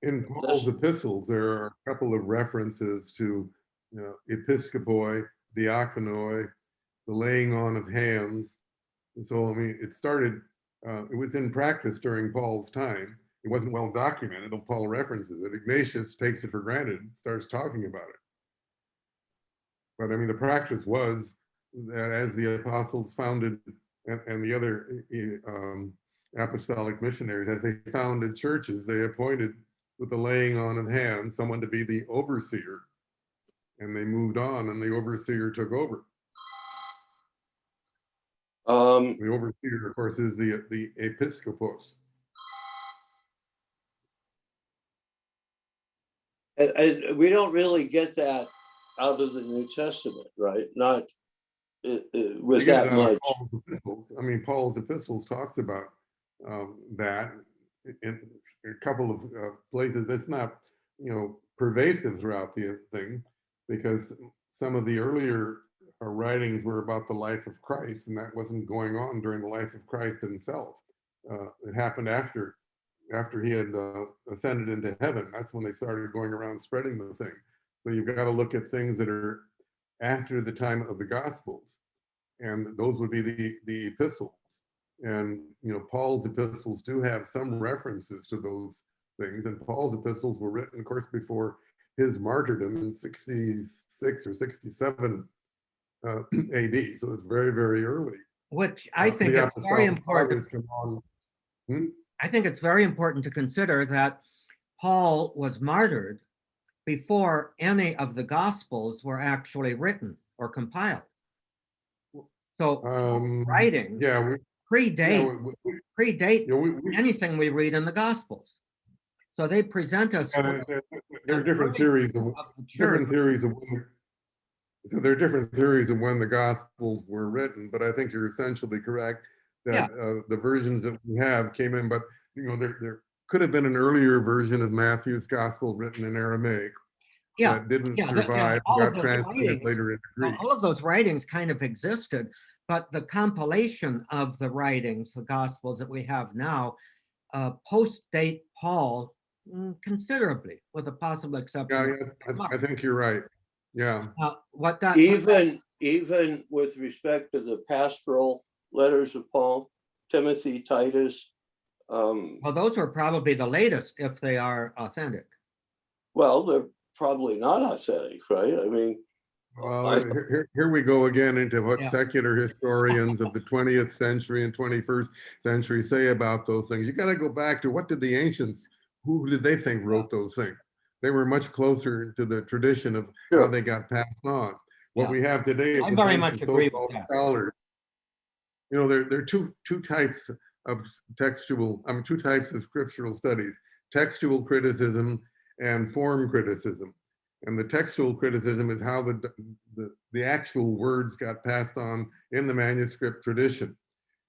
in Paul's epistles, there are a couple of references to episkopoi, diakonoi, the laying on of hands. And so, it started, it was in practice during Paul's time. It wasn't well documented, though Paul references it. Ignatius takes it for granted, starts talking about it. But the practice was that as the apostles founded and the other apostolic missionaries, as they founded churches, they appointed, with the laying on of hands, someone to be the overseer. And they moved on, and the overseer took over. The overseer, of course, is the episkopos.
And we don't really get that out of the New Testament, right? Not with that much.
Paul's epistles talks about that in a couple of places. It's not, pervasive throughout the thing, because some of the earlier writings were about the life of Christ, and that wasn't going on during the life of Christ himself. It happened after he had ascended into heaven. That's when they started going around spreading the thing. So you've got to look at things that are after the time of the Gospels, and those would be the epistles. And Paul's epistles do have some references to those things, and Paul's epistles were written, of course, before his martyrdom in 66 or 67 AD. So it's very, very early.
Which I think it's very important. I think it's very important to consider that Paul was martyred before any of the Gospels were actually written or compiled. So writings predate anything we read in the Gospels. So they present us.
There are different theories of so there are different theories of when the Gospels were written, but I think you're essentially correct that the versions that we have came in, but there could have been an earlier version of Matthew's Gospel written in Aramaic that didn't survive, got translated later into Greek.
All of those writings kind of existed, but the compilation of the writings, the Gospels that we have now, post-date Paul considerably, with the possible exception.
Yeah, I think you're right. Yeah.
What that
Even with respect to the pastoral letters of Paul, Timothy, Titus.
Well, those are probably the latest if they are authentic.
Well, they're probably not authentic, right? I mean,
Well, here we go again into what
Yeah.
secular historians of the 20th century and 21st century say about those things. You got to go back to what did the ancients, who did they think wrote those things? They were much closer to the tradition of how they got passed on. What
Yeah.
we have today is
I
a
very
bunch
much
of
agree with
so-called
that.
scholars. You know, there are two types of two types of scriptural studies: textual criticism and form criticism. And the textual criticism is how the actual words got passed on in the manuscript tradition.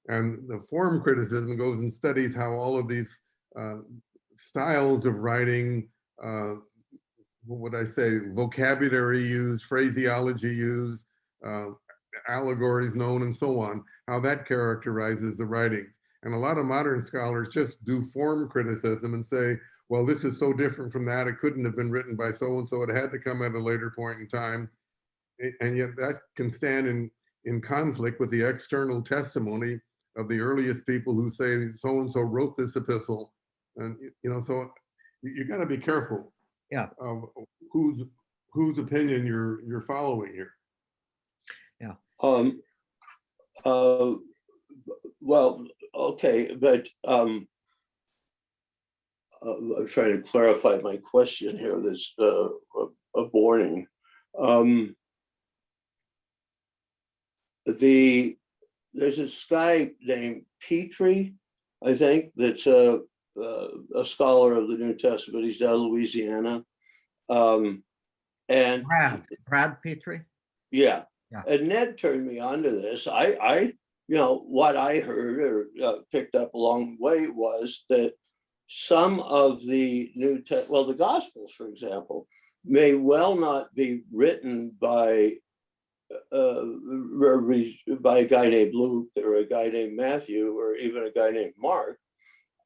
And the form criticism goes and studies how all of these styles of writing, what would I say, vocabulary used, phraseology used, allegories known, and so on, how that characterizes the writings. And a lot of modern scholars just do form criticism and say, well, this is so different from that, it couldn't have been written by so-and-so, it had to come at a later point in time. And yet that can stand in conflict with the external testimony of the earliest people who say so-and-so wrote this epistle. And, you know, so you got to be careful of whose opinion you're following here.
Well, okay, but I'm trying to clarify my question here. That's aborting. There's this guy named Petrie, I think, that's a scholar of the New Testament. He's down in Louisiana. And
Brad Petrie.
Yeah. And Ned turned me on to this. I you know, what I heard or picked up along the way was that some of the the Gospels, for example, may well not be written by a guy named Luke or a guy named Matthew or even a guy named Mark,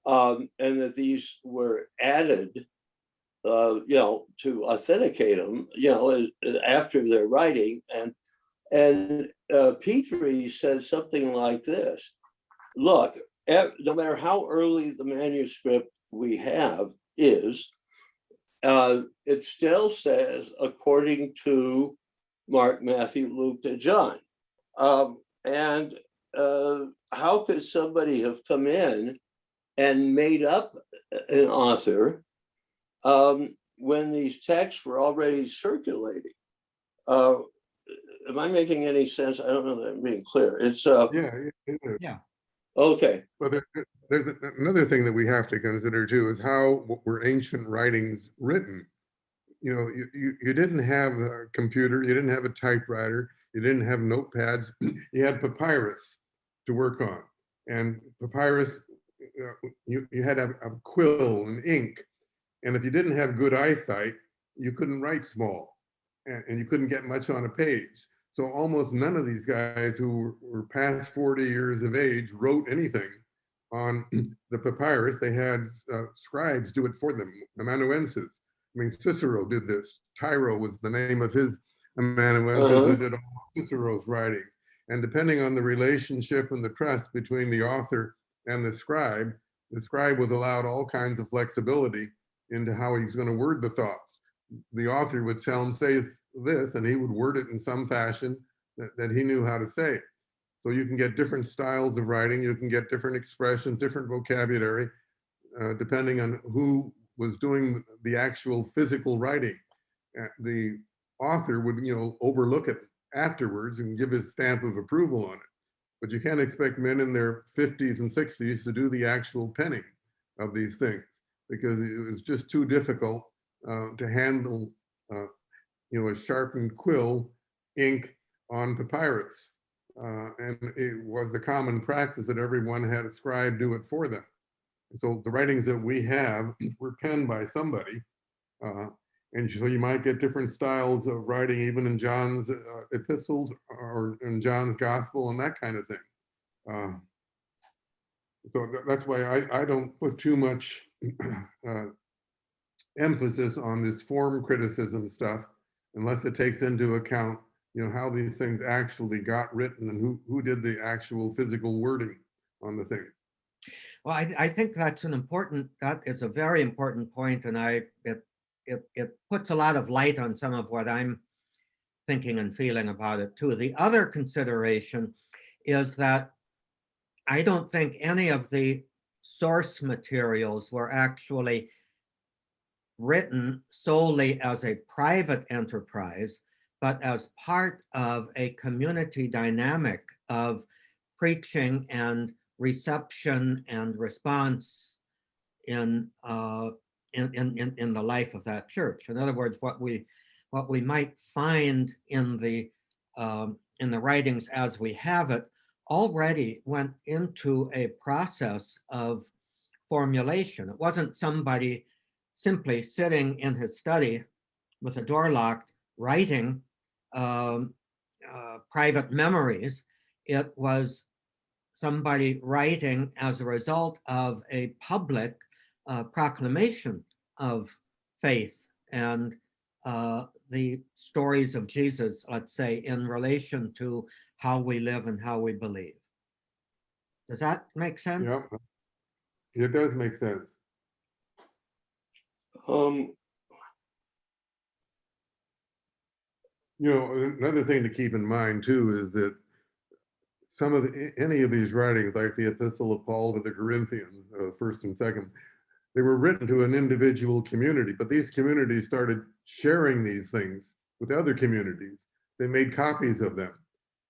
and that these were added, you know, to authenticate them, you know, after their writing. And Petrie said something like this: look, no matter how early the manuscript we have is, it still says according to Mark, Matthew, Luke, and John. And how could somebody have come in and made up an author when these texts were already circulating? Am I making any sense? I don't know that I'm being clear. It's
yeah.
Okay.
But there's another thing that we have to consider too, is how were ancient writings written? You know, you didn't have a computer, you didn't have a typewriter, you didn't have notepads, you had papyrus to work on. And papyrus, you had a quill and ink. And if you didn't have good eyesight, you couldn't write small, and you couldn't get much on a page. So almost none of these guys who were past 40 years of age wrote anything on the papyrus. They had scribes do it for them, amanuenses. I mean, Cicero did this. Tyro was the name of his amanuensis who did all Cicero's writings. And depending on the relationship and the trust between the author and the scribe was allowed all kinds of flexibility into how he's going to word the thoughts. The author would tell him, say this, and he would word it in some fashion that he knew how to say. So you can get different styles of writing, you can get different expressions, different vocabulary, depending on who was doing the actual physical writing. The author would, you know, overlook it afterwards and give his stamp of approval on it. But you can't expect men in their 50s and 60s to do the actual penning of these things, because it was just too difficult to handle, you know, a sharpened quill, ink on papyrus. And it was the common practice that everyone had a scribe do it for them. So the writings that we have were penned by somebody, And so you might get different styles of writing, even in John's epistles or in John's gospel and that kind of thing. So that's why I don't put too much emphasis on this form criticism stuff, unless it takes into account, how these things actually got written and who did the actual physical wording on the thing.
Well, I think that is a very important point, and it puts a lot of light on some of what I'm thinking and feeling about it too. The other consideration is that I don't think any of the source materials were actually written solely as a private enterprise, but as part of a community dynamic of preaching and reception and response in the life of that church. In other words, what we might find in the writings as we have it already went into a process of formulation. It wasn't somebody simply sitting in his study with a door locked, writing private memories. It was somebody writing as a result of a public proclamation of faith and the stories of Jesus, let's say, in relation to how we live and how we believe. Does that make sense?
Yeah, it does make sense. Another thing to keep in mind too is that any of these writings, like the Epistle of Paul to the Corinthians, first and second, they were written to an individual community, but these communities started sharing these things with other communities. They made copies of them.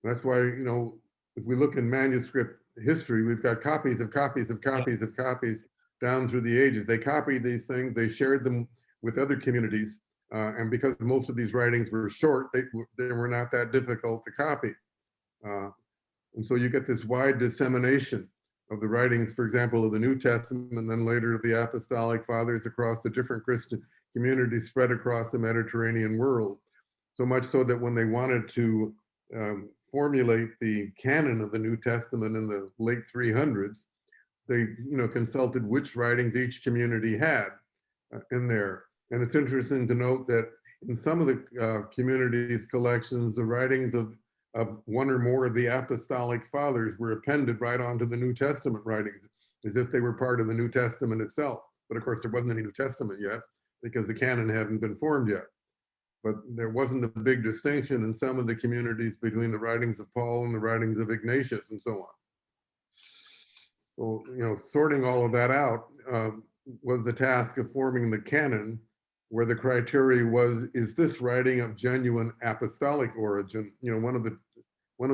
That's why, if we look in manuscript history, we've got copies of copies of copies of copies down through the ages. They copied these things, they shared them with other communities, and because most of these writings were short, they were not that difficult to copy. And so you get this wide dissemination of the writings, for example, of the New Testament, and then later the Apostolic Fathers across the different Christian communities spread across the Mediterranean world. So much so that when they wanted to formulate the canon of the New Testament in the late 300s, they consulted which writings each community had in there. And it's interesting to note that in some of the communities' collections, the writings of one or more of the Apostolic Fathers were appended right onto the New Testament writings, as if they were part of the New Testament itself. But of course, there wasn't any New Testament yet, because the canon hadn't been formed yet. But there wasn't a big distinction in some of the communities between the writings of Paul and the writings of Ignatius and so on. So, sorting all of that out was the task of forming the canon, where the criteria was, is this writing of genuine apostolic origin, one of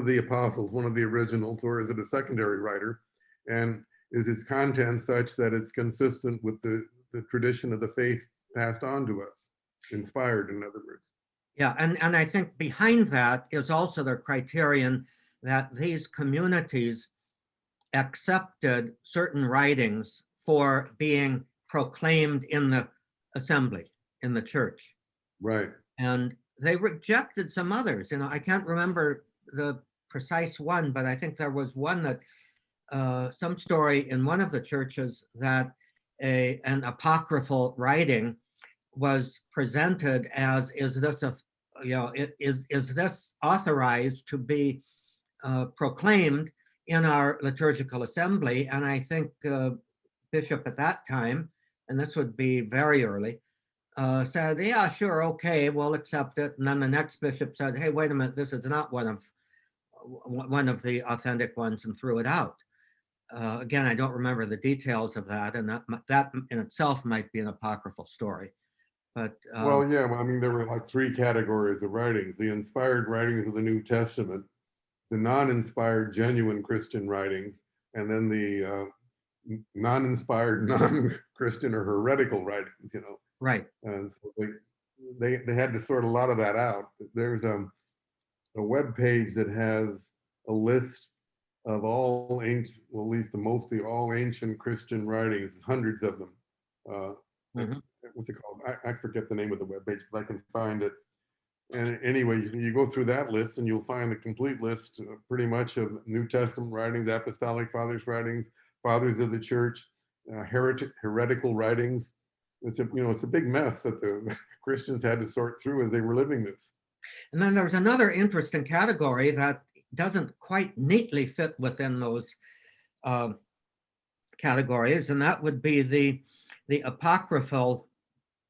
the apostles, one of the originals, or is it a secondary writer? And is its content such that it's consistent with the tradition of the faith passed on to us, inspired, in other words?
Yeah, and I think behind that is also the criterion that these communities accepted certain writings for being proclaimed in the assembly, in the church.
Right.
And they rejected some others. I can't remember the precise one, but I think there was one that some story in one of the churches that an apocryphal writing was presented as, is this authorized to be proclaimed in our liturgical assembly? And I think bishop at that time, and this would be very early, said, yeah, sure, okay, we'll accept it. And then the next bishop said, hey, wait a minute, this is not one of the authentic ones, and threw it out. Again, I don't remember the details of that, and that in itself might be an apocryphal story. But
well, yeah, I mean, there were like three categories of writings: the inspired writings of the New Testament, the non-inspired genuine Christian writings, and then the non-inspired non-Christian or heretical writings,
Right.
And so they had to sort a lot of that out. There's a web page that has a list of all ancient, well, at least mostly all ancient Christian writings, hundreds of them. what's it called? I forget the name of the webpage, but I can find it. And anyway, you go through that list and you'll find a complete list pretty much of New Testament writings, apostolic fathers writings, fathers of the church, heretical writings. It's a big mess that the Christians had to sort through as they were living this.
And then there's another interesting category that doesn't quite neatly fit within those categories, and that would be the apocryphal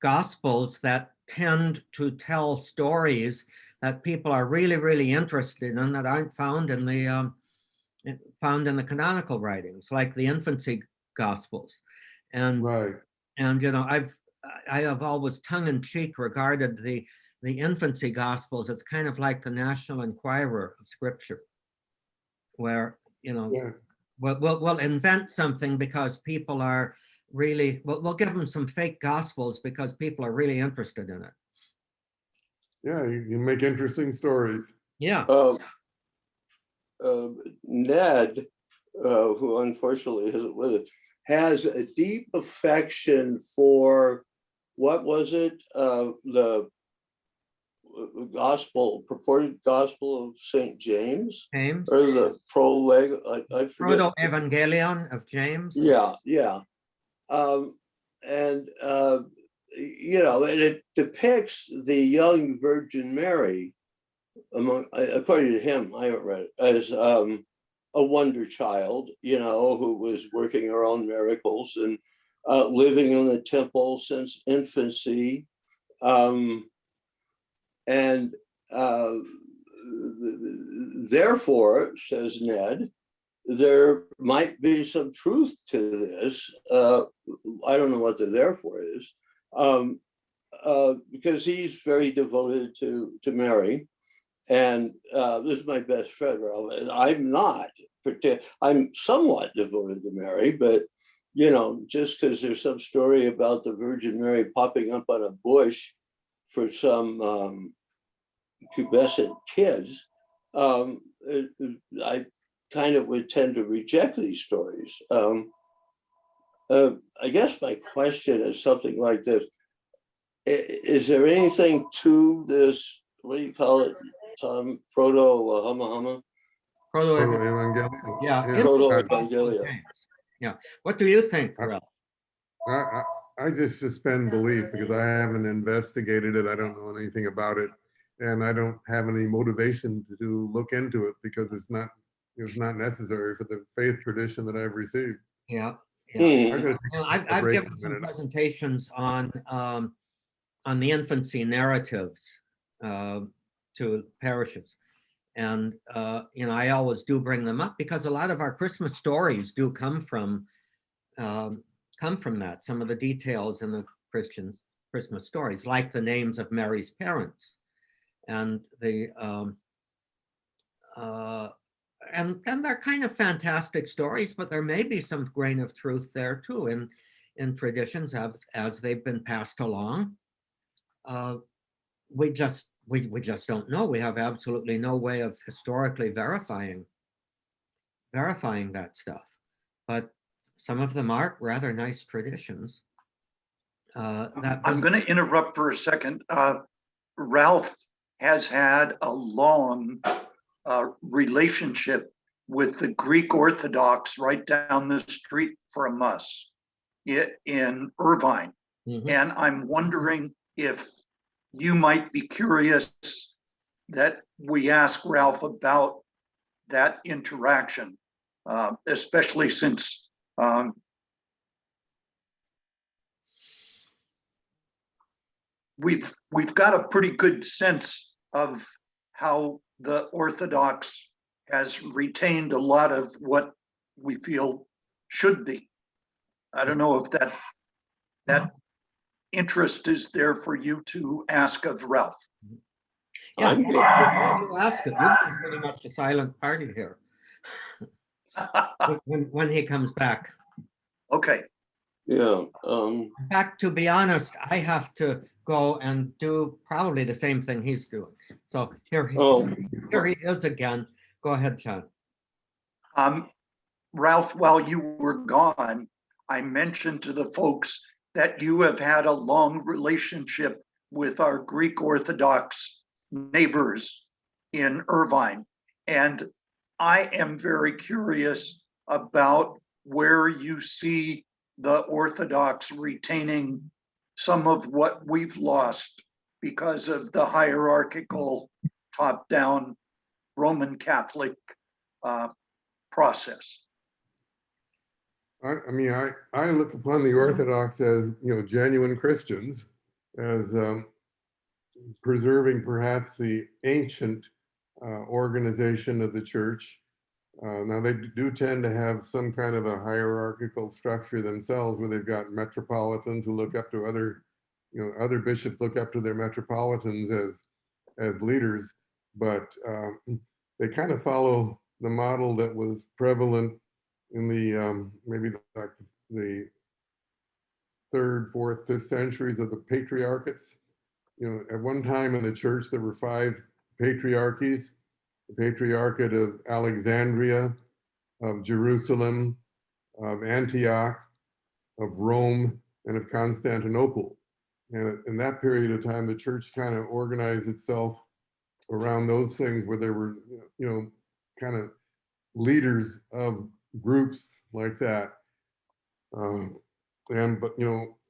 gospels that tend to tell stories that people are really, really interested in that aren't found in the canonical writings, like the infancy gospels. And
right.
And I have always tongue-in-cheek regarded the infancy gospels. It's kind of like the National Enquirer of Scripture, where
Yeah.
we'll invent something because people are really, we'll give them some fake gospels because people are really interested in it.
Yeah, you make interesting stories.
Yeah.
Ned, who unfortunately isn't with us, has a deep affection for, what was it? The purported gospel of St. James?
James.
Or the prologue, I forget.
Proto-Evangelion of James.
Yeah. And it depicts the young Virgin Mary, according to him, I haven't read it, as a wonder child, who was working her own miracles and living in the temple since infancy. Therefore, says Ned, there might be some truth to this. I don't know what the therefore is, because he's very devoted to Mary. And this is my best friend, Ralph, and I'm not. I'm somewhat devoted to Mary, but just because there's some story about the Virgin Mary popping up on a bush for some pubescent kids, I kind of would tend to reject these stories. I guess my question is something like this: is there anything to this? What do you call it? Proto-Evangelion.
Proto-Evangelion.
Yeah.
Proto-Evangelion.
Yeah. What do you think, Ralph?
I just suspend belief because I haven't investigated it. I don't know anything about it, and I don't have any motivation to look into it because it's not necessary for the faith tradition that I've received.
Yeah.
I've
given some presentations on the infancy narratives to parishes, and I always do bring them up because a lot of our Christmas stories do come from that. Some of the details in the Christian Christmas stories, like the names of Mary's parents, and the and they're kind of fantastic stories, but there may be some grain of truth there too in traditions as they've been passed along. We just don't know. We have absolutely no way of historically verifying that stuff. But some of them are rather nice traditions.
I'm going to interrupt for a second. Ralph has had a long relationship with the Greek Orthodox right down the street from us in Irvine. Mm-hmm. And I'm wondering if you might be curious that we ask Ralph about that interaction, especially since we've got a pretty good sense of how the Orthodox has retained a lot of what we feel should be. I don't know if that interest is there for you to ask of Ralph.
Yeah, you ask it. You've been pretty much a silent party here when he comes back.
Okay.
Yeah.
In fact, to be honest, I have to go and do probably the same thing he's doing. So here he is again. Go ahead, John.
Ralph, while you were gone, I mentioned to the folks that you have had a long relationship with our Greek Orthodox neighbors in Irvine. And I am very curious about where you see the Orthodox retaining some of what we've lost because of the hierarchical top-down Roman Catholic process.
I mean, I look upon the Orthodox as, genuine Christians, as preserving perhaps the ancient organization of the church. Now they do tend to have some kind of a hierarchical structure themselves, where they've got metropolitans who look up to other bishops look up to their metropolitans as leaders, but they kind of follow the model that was prevalent in the maybe like the 3rd, 4th, 5th centuries of the patriarchates. At one time in the church there were 5 patriarchies: the Patriarchate of Alexandria, of Jerusalem, of Antioch, of Rome, and of Constantinople. And in that period of time, the church kind of organized itself around those things, where there were, kind of leaders of groups like that. But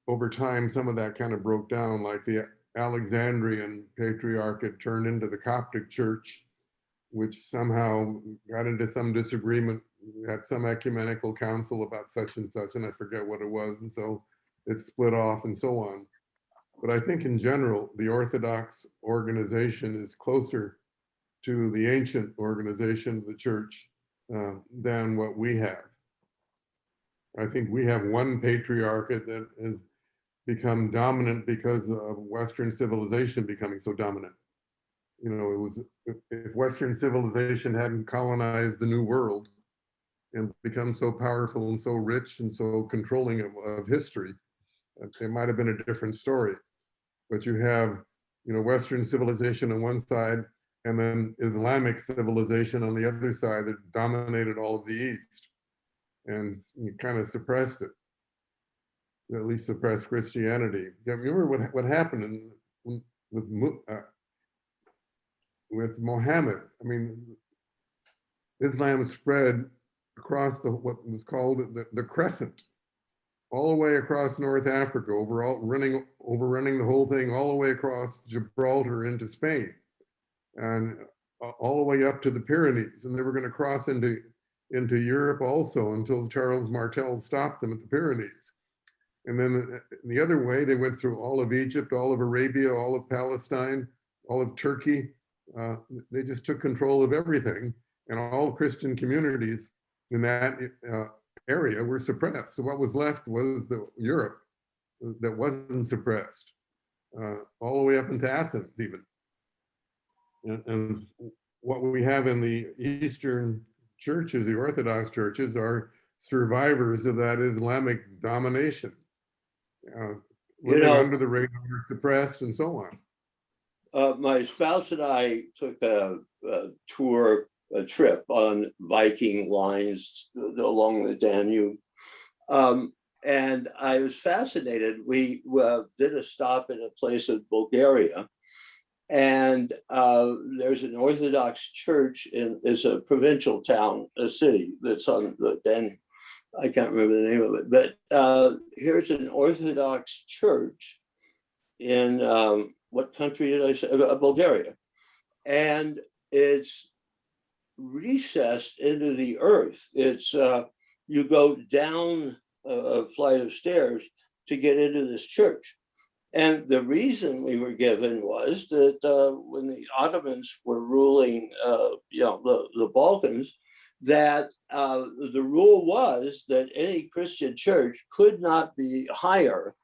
over time, some of that kind of broke down, like the Alexandrian Patriarchate turned into the Coptic Church, which somehow got into some disagreement. We had some ecumenical council about such and such, and I forget what it was. And so it split off and so on. But I think in general, the Orthodox organization is closer to the ancient organization of the church than what we have. I think we have one patriarchate that has become dominant because of Western civilization becoming so dominant. It was, if Western civilization hadn't colonized the New World and become so powerful and so rich and so controlling of history, it might have been a different story. But you have, Western civilization on one side, and then Islamic civilization on the other side that dominated all of the East, and you kind of suppressed it, at least suppressed Christianity. Remember what happened with Mohammed. I mean, Islam spread across what was called the Crescent, all the way across North Africa, overrunning the whole thing, all the way across Gibraltar into Spain, and all the way up to the Pyrenees. And they were going to cross into Europe also, until Charles Martel stopped them at the Pyrenees. And then the other way, they went through all of Egypt, all of Arabia, all of Palestine, all of Turkey. They just took control of everything, and all Christian communities in that area were suppressed. So what was left was Europe that wasn't suppressed, all the way up into Athens even. And what we have in the Eastern churches, the Orthodox churches, are survivors of that Islamic domination. Living under the radar, suppressed, and so on.
My spouse and I took a trip on Viking lines along the Danube. And I was fascinated. We did a stop in a place in Bulgaria, and there's an Orthodox church it's a provincial town, a city that's on the Danube. I can't remember the name of it, but here's an Orthodox church in what country did I say? Bulgaria. And it's recessed into the earth. It's you go down a flight of stairs to get into this church. And the reason we were given was that when the Ottomans were ruling, the Balkans, that the rule was that any Christian church could not be higher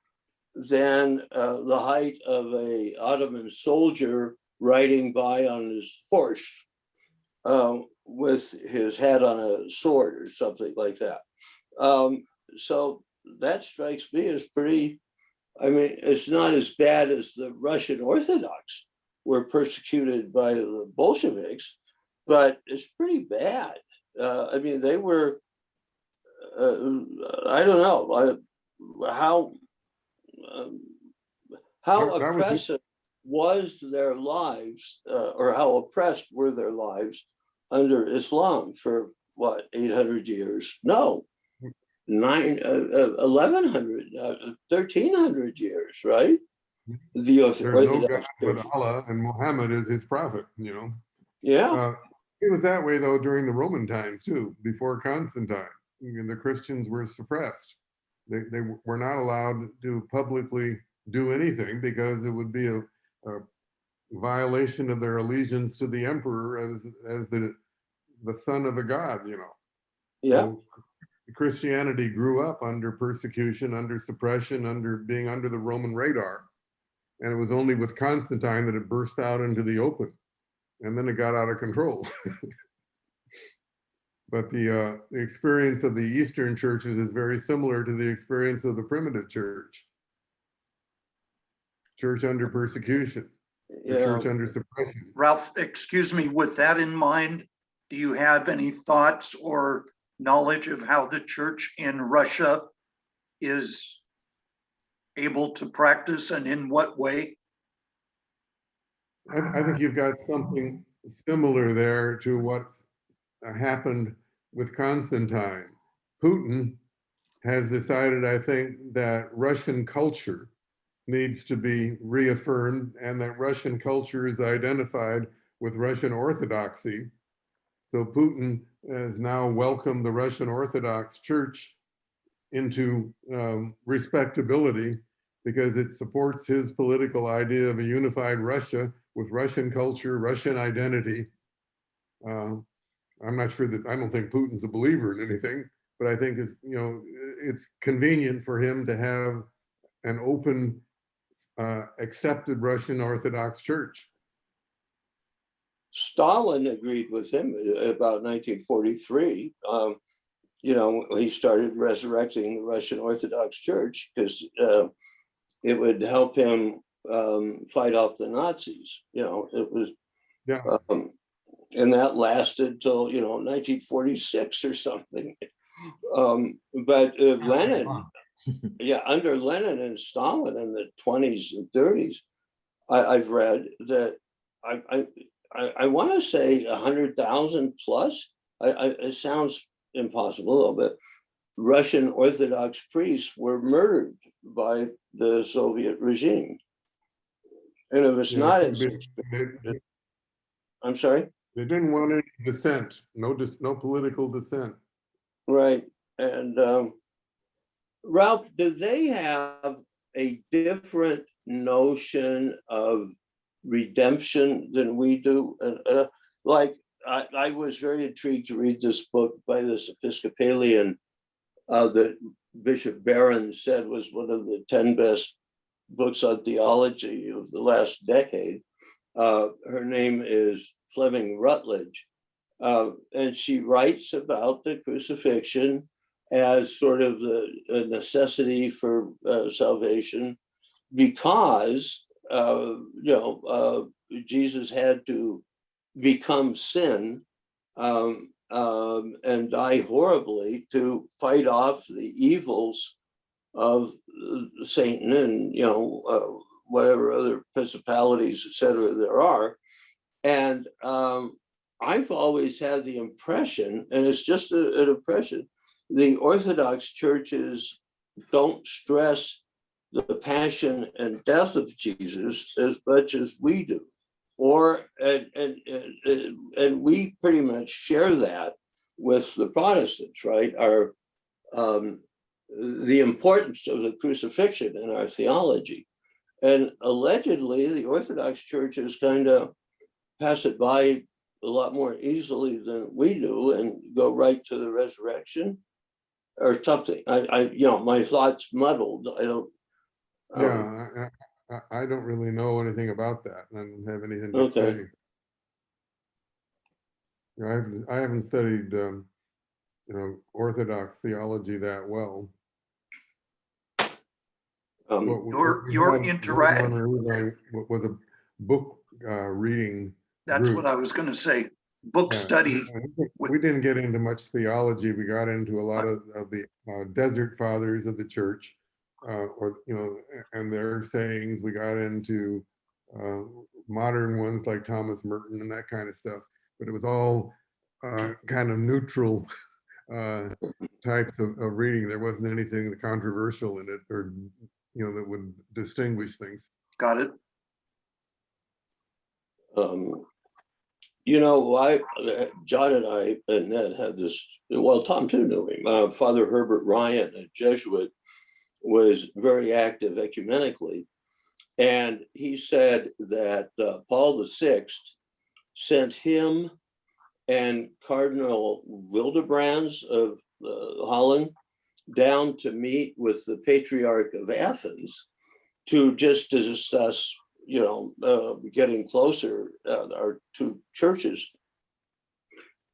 than the height of a Ottoman soldier riding by on his horse with his head on a sword or something like that. So that strikes me as pretty, I mean, it's not as bad as the Russian Orthodox were persecuted by the Bolsheviks, but it's pretty bad. I mean, they were, I don't know how how
That was-
oppressive was their lives, or how oppressed were their lives under Islam for what, 800 years? No, 1100, 1300 years, right? The
There's no God
Orthodox
but
Church.
Allah, and Muhammad is his prophet, you know.
Yeah,
It was that way though during the Roman times too, before Constantine. The Christians were suppressed. They were not allowed to publicly do anything because it would be a violation of their allegiance to the emperor as the son of a god, you know.
yeah.
So Christianity grew up under persecution, under suppression, being under the Roman radar. And it was only with Constantine that it burst out into the open. And then it got out of control. But the experience of the Eastern churches is very similar to the experience of the primitive church. Church under persecution, the church under suppression.
Ralph, excuse me, with that in mind, do you have any thoughts or knowledge of how the church in Russia is able to practice and in what way?
I think you've got something similar there to what happened with Constantine. Putin has decided, I think, that Russian culture needs to be reaffirmed and that Russian culture is identified with Russian Orthodoxy. So Putin has now welcomed the Russian Orthodox Church into respectability because it supports his political idea of a unified Russia with Russian culture, Russian identity. I'm not sure that, I don't think Putin's a believer in anything, but I think it's, you know, it's convenient for him to have an open, accepted Russian Orthodox Church.
Stalin agreed with him about 1943. You know, he started resurrecting the Russian Orthodox Church because it would help him fight off the Nazis. You know, it was,
Yeah.
And that lasted till, you know, 1946 or something. But Lenin, yeah, under Lenin and Stalin in the 20s and 30s, I've read that I want to say 100,000 plus. It sounds impossible a little bit. Russian Orthodox priests were murdered by the Soviet regime. And if it's not, I'm sorry?
They didn't want any dissent, no political dissent.
Right. And Ralph, do they have a different notion of redemption than we do? Like, I was very intrigued to read this book by this Episcopalian that Bishop Barron said was one of the 10 best books on theology of the last decade. Her name is Fleming Rutledge. And she writes about the crucifixion as sort of a necessity for salvation because, Jesus had to become sin and die horribly to fight off the evils of Satan and, whatever other principalities, et cetera, there are. And I've always had the impression, and it's just an impression, the Orthodox churches don't stress the passion and death of Jesus as much as we do. And we pretty much share that with the Protestants, right? The importance of the crucifixion in our theology. And allegedly, the Orthodox churches kind of pass it by a lot more easily than we do and go right to the resurrection or something. My thoughts muddled. I don't.
I don't really know anything about that. I don't have anything to say. I haven't studied, Orthodox theology that well.
Your interaction
with a book reading.
That's
group.
what I was going to say. Book study.
We didn't get into much theology. We got into a lot of the desert fathers of the church, or, and their sayings. We got into modern ones like Thomas Merton and that kind of stuff, but it was all kind of neutral types of reading. There wasn't anything controversial in it, or that would distinguish things.
Got it.
John and I and Ned had this, well, Tom too knew him. Father Herbert Ryan, a Jesuit, was very active ecumenically. And he said that Paul VI sent him and Cardinal Wildebrands of Holland down to meet with the Patriarch of Athens to discuss, getting closer, our two churches.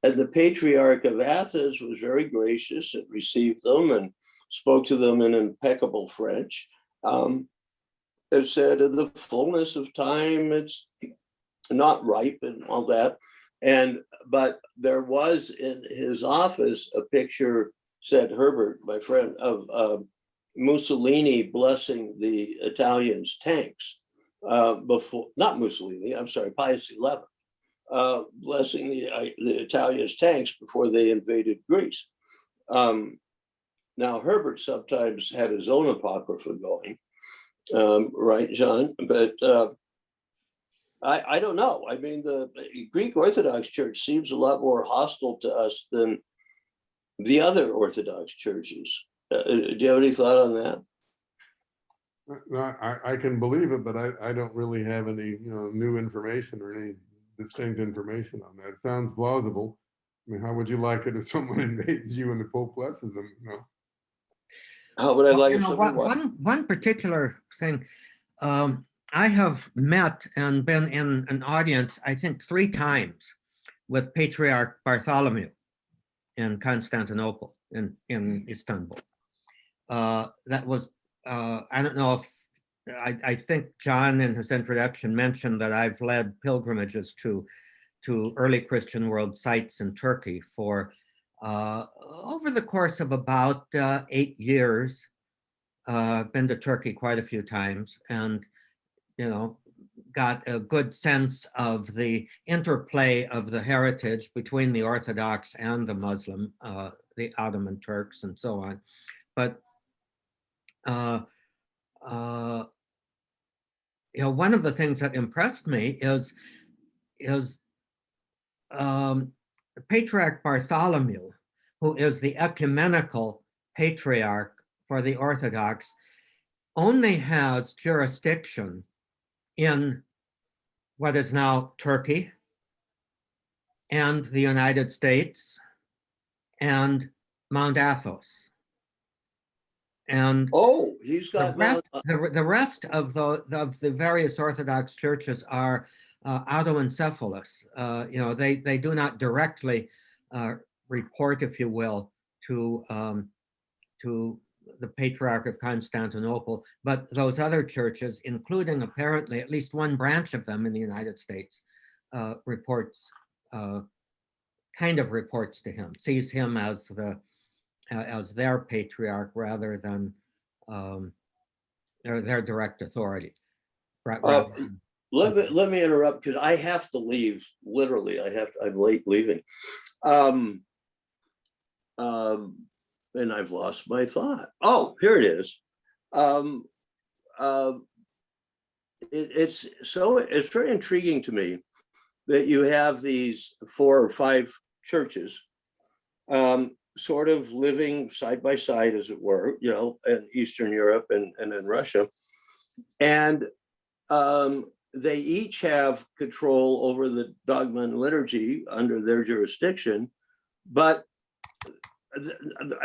And the Patriarch of Athens was very gracious and received them and spoke to them in impeccable French. It said, in the fullness of time, it's not ripe and all that. But there was in his office a picture, said Herbert, my friend, of Mussolini blessing the Italians' tanks before, not Mussolini, I'm sorry, Pius XI, blessing the Italians' tanks before they invaded Greece. Now, Herbert sometimes had his own apocrypha going, right, John? But I don't know. I mean, the Greek Orthodox Church seems a lot more hostile to us than the other Orthodox churches. Do you have any thought on that?
No, I can believe it, but I don't really have any new information or any distinct information on that. It sounds plausible. I mean, how would you like it if someone invades you and the Pope blesses them?
How would I like it?
One particular thing, I have met and been in an audience, I think 3 times, with Patriarch Bartholomew in Constantinople, in Istanbul. That was, I don't know if, I think John in his introduction mentioned that I've led pilgrimages to early Christian world sites in Turkey for over the course of about 8 years. Been to Turkey quite a few times, and got a good sense of the interplay of the heritage between the Orthodox and the Muslim, the Ottoman Turks and so on. But one of the things that impressed me is Patriarch Bartholomew, who is the ecumenical patriarch for the Orthodox, only has jurisdiction in what is now Turkey and the United States and Mount Athos. And
he's got
the rest of the various Orthodox churches are autoencephalous. They do not directly report, if you will, to the Patriarch of Constantinople, but those other churches, including apparently at least one branch of them in the United States, reports to him, sees him as their patriarch rather than their direct authority.
Let me interrupt because I have to leave. Literally, I'm late leaving. And I've lost my thought. Oh, here it is. It's very intriguing to me that you have these 4 or 5 churches sort of living side by side, as it were, in Eastern Europe and in Russia. And they each have control over the dogma and liturgy under their jurisdiction, but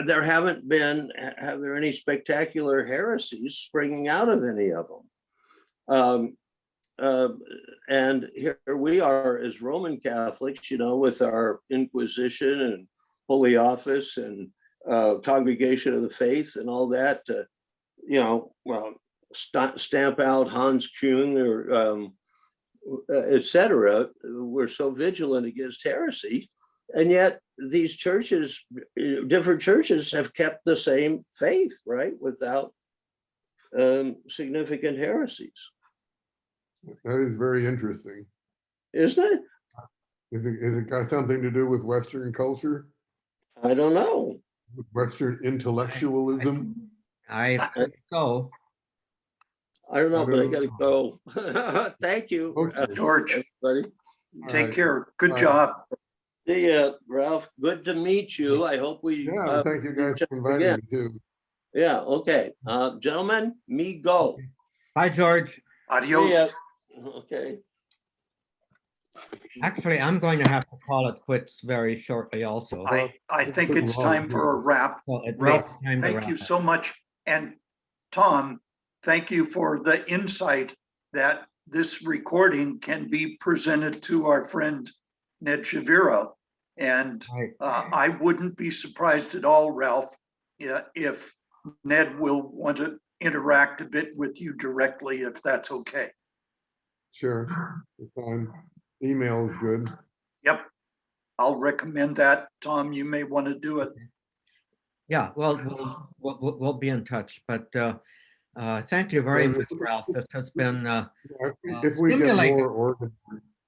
there have there any spectacular heresies springing out of any of them? And here we are as Roman Catholics, with our Inquisition and Holy Office and Congregation of the Faith and all that, stamp out Hans Kuhn or etc. We're so vigilant against heresy. And yet these churches, different churches, have kept the same faith, right? Without significant heresies,
That is very interesting.
isn't it?
Is it got something to do with Western culture,
I don't know.
Western intellectualism?
I think so.
I don't know, but I
don't
gotta go. Thank you.
Okay.
George,
Everybody.
take
right.
care. Good
Bye.
job.
See ya, Ralph. Good to meet you. I hope we.
Yeah, thank you guys
each
for
other
inviting
again.
me too.
Yeah, okay. Gentlemen, me go.
Bye, George.
See ya.
Adios.
Okay.
Actually, I'm going to have to call it quits very shortly also.
I think
Good
it's
luck,
time for a
dude.
wrap.
So it may be
Ralph,
time to
thank
wrap
you
it.
so much. And Tom, thank you for the insight that this recording can be presented to our friend Ned Shaviro. And
Right.
I wouldn't be surprised at all, Ralph, if Ned will want to interact a bit with you directly, if that's okay.
Sure, it's fine. Email is good.
Yep, I'll recommend that. Tom, you may want to do it.
Yeah, well, we'll be in touch, but thank you very much, Ralph. This has been
If we get
stimulating.
more organized,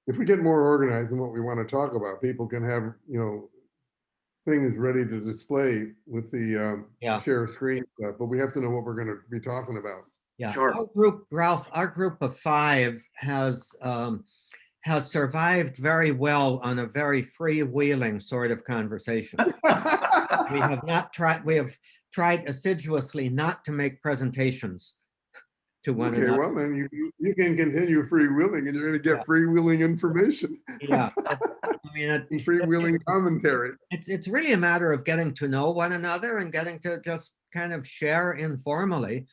if we get more organized in what we want to talk about, people can have, things ready to display with the
Yeah.
share screen stuff, but we have to know what we're going to be talking about.
Yeah,
Sure.
our group, Ralph, our group of 5 has survived very well on a very freewheeling sort of conversation. We have tried assiduously not to make presentations to one
Okay,
another.
well, then you can continue freewheeling and you're going to get freewheeling information.
Yeah, I mean,
Freewheeling commentary.
it's really a matter of getting to know one another and getting to just kind of share informally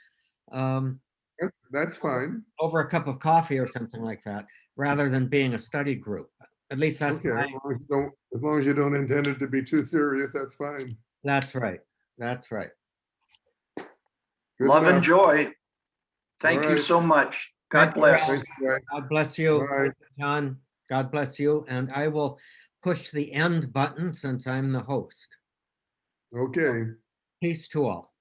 That's fine.
over a cup of coffee or something like that, rather than being a study group. At least that's
Okay, as long as you don't intend it to be too serious, that's fine.
that's right. That's right.
Good
Love and
enough.
joy. Thank
All
you
right.
so much. God
Thank you,
bless.
Ralph.
Thank you, guys.
God bless you,
Bye.
John. God bless you. And I will push the end button since I'm the host.
Okay.
Peace to all.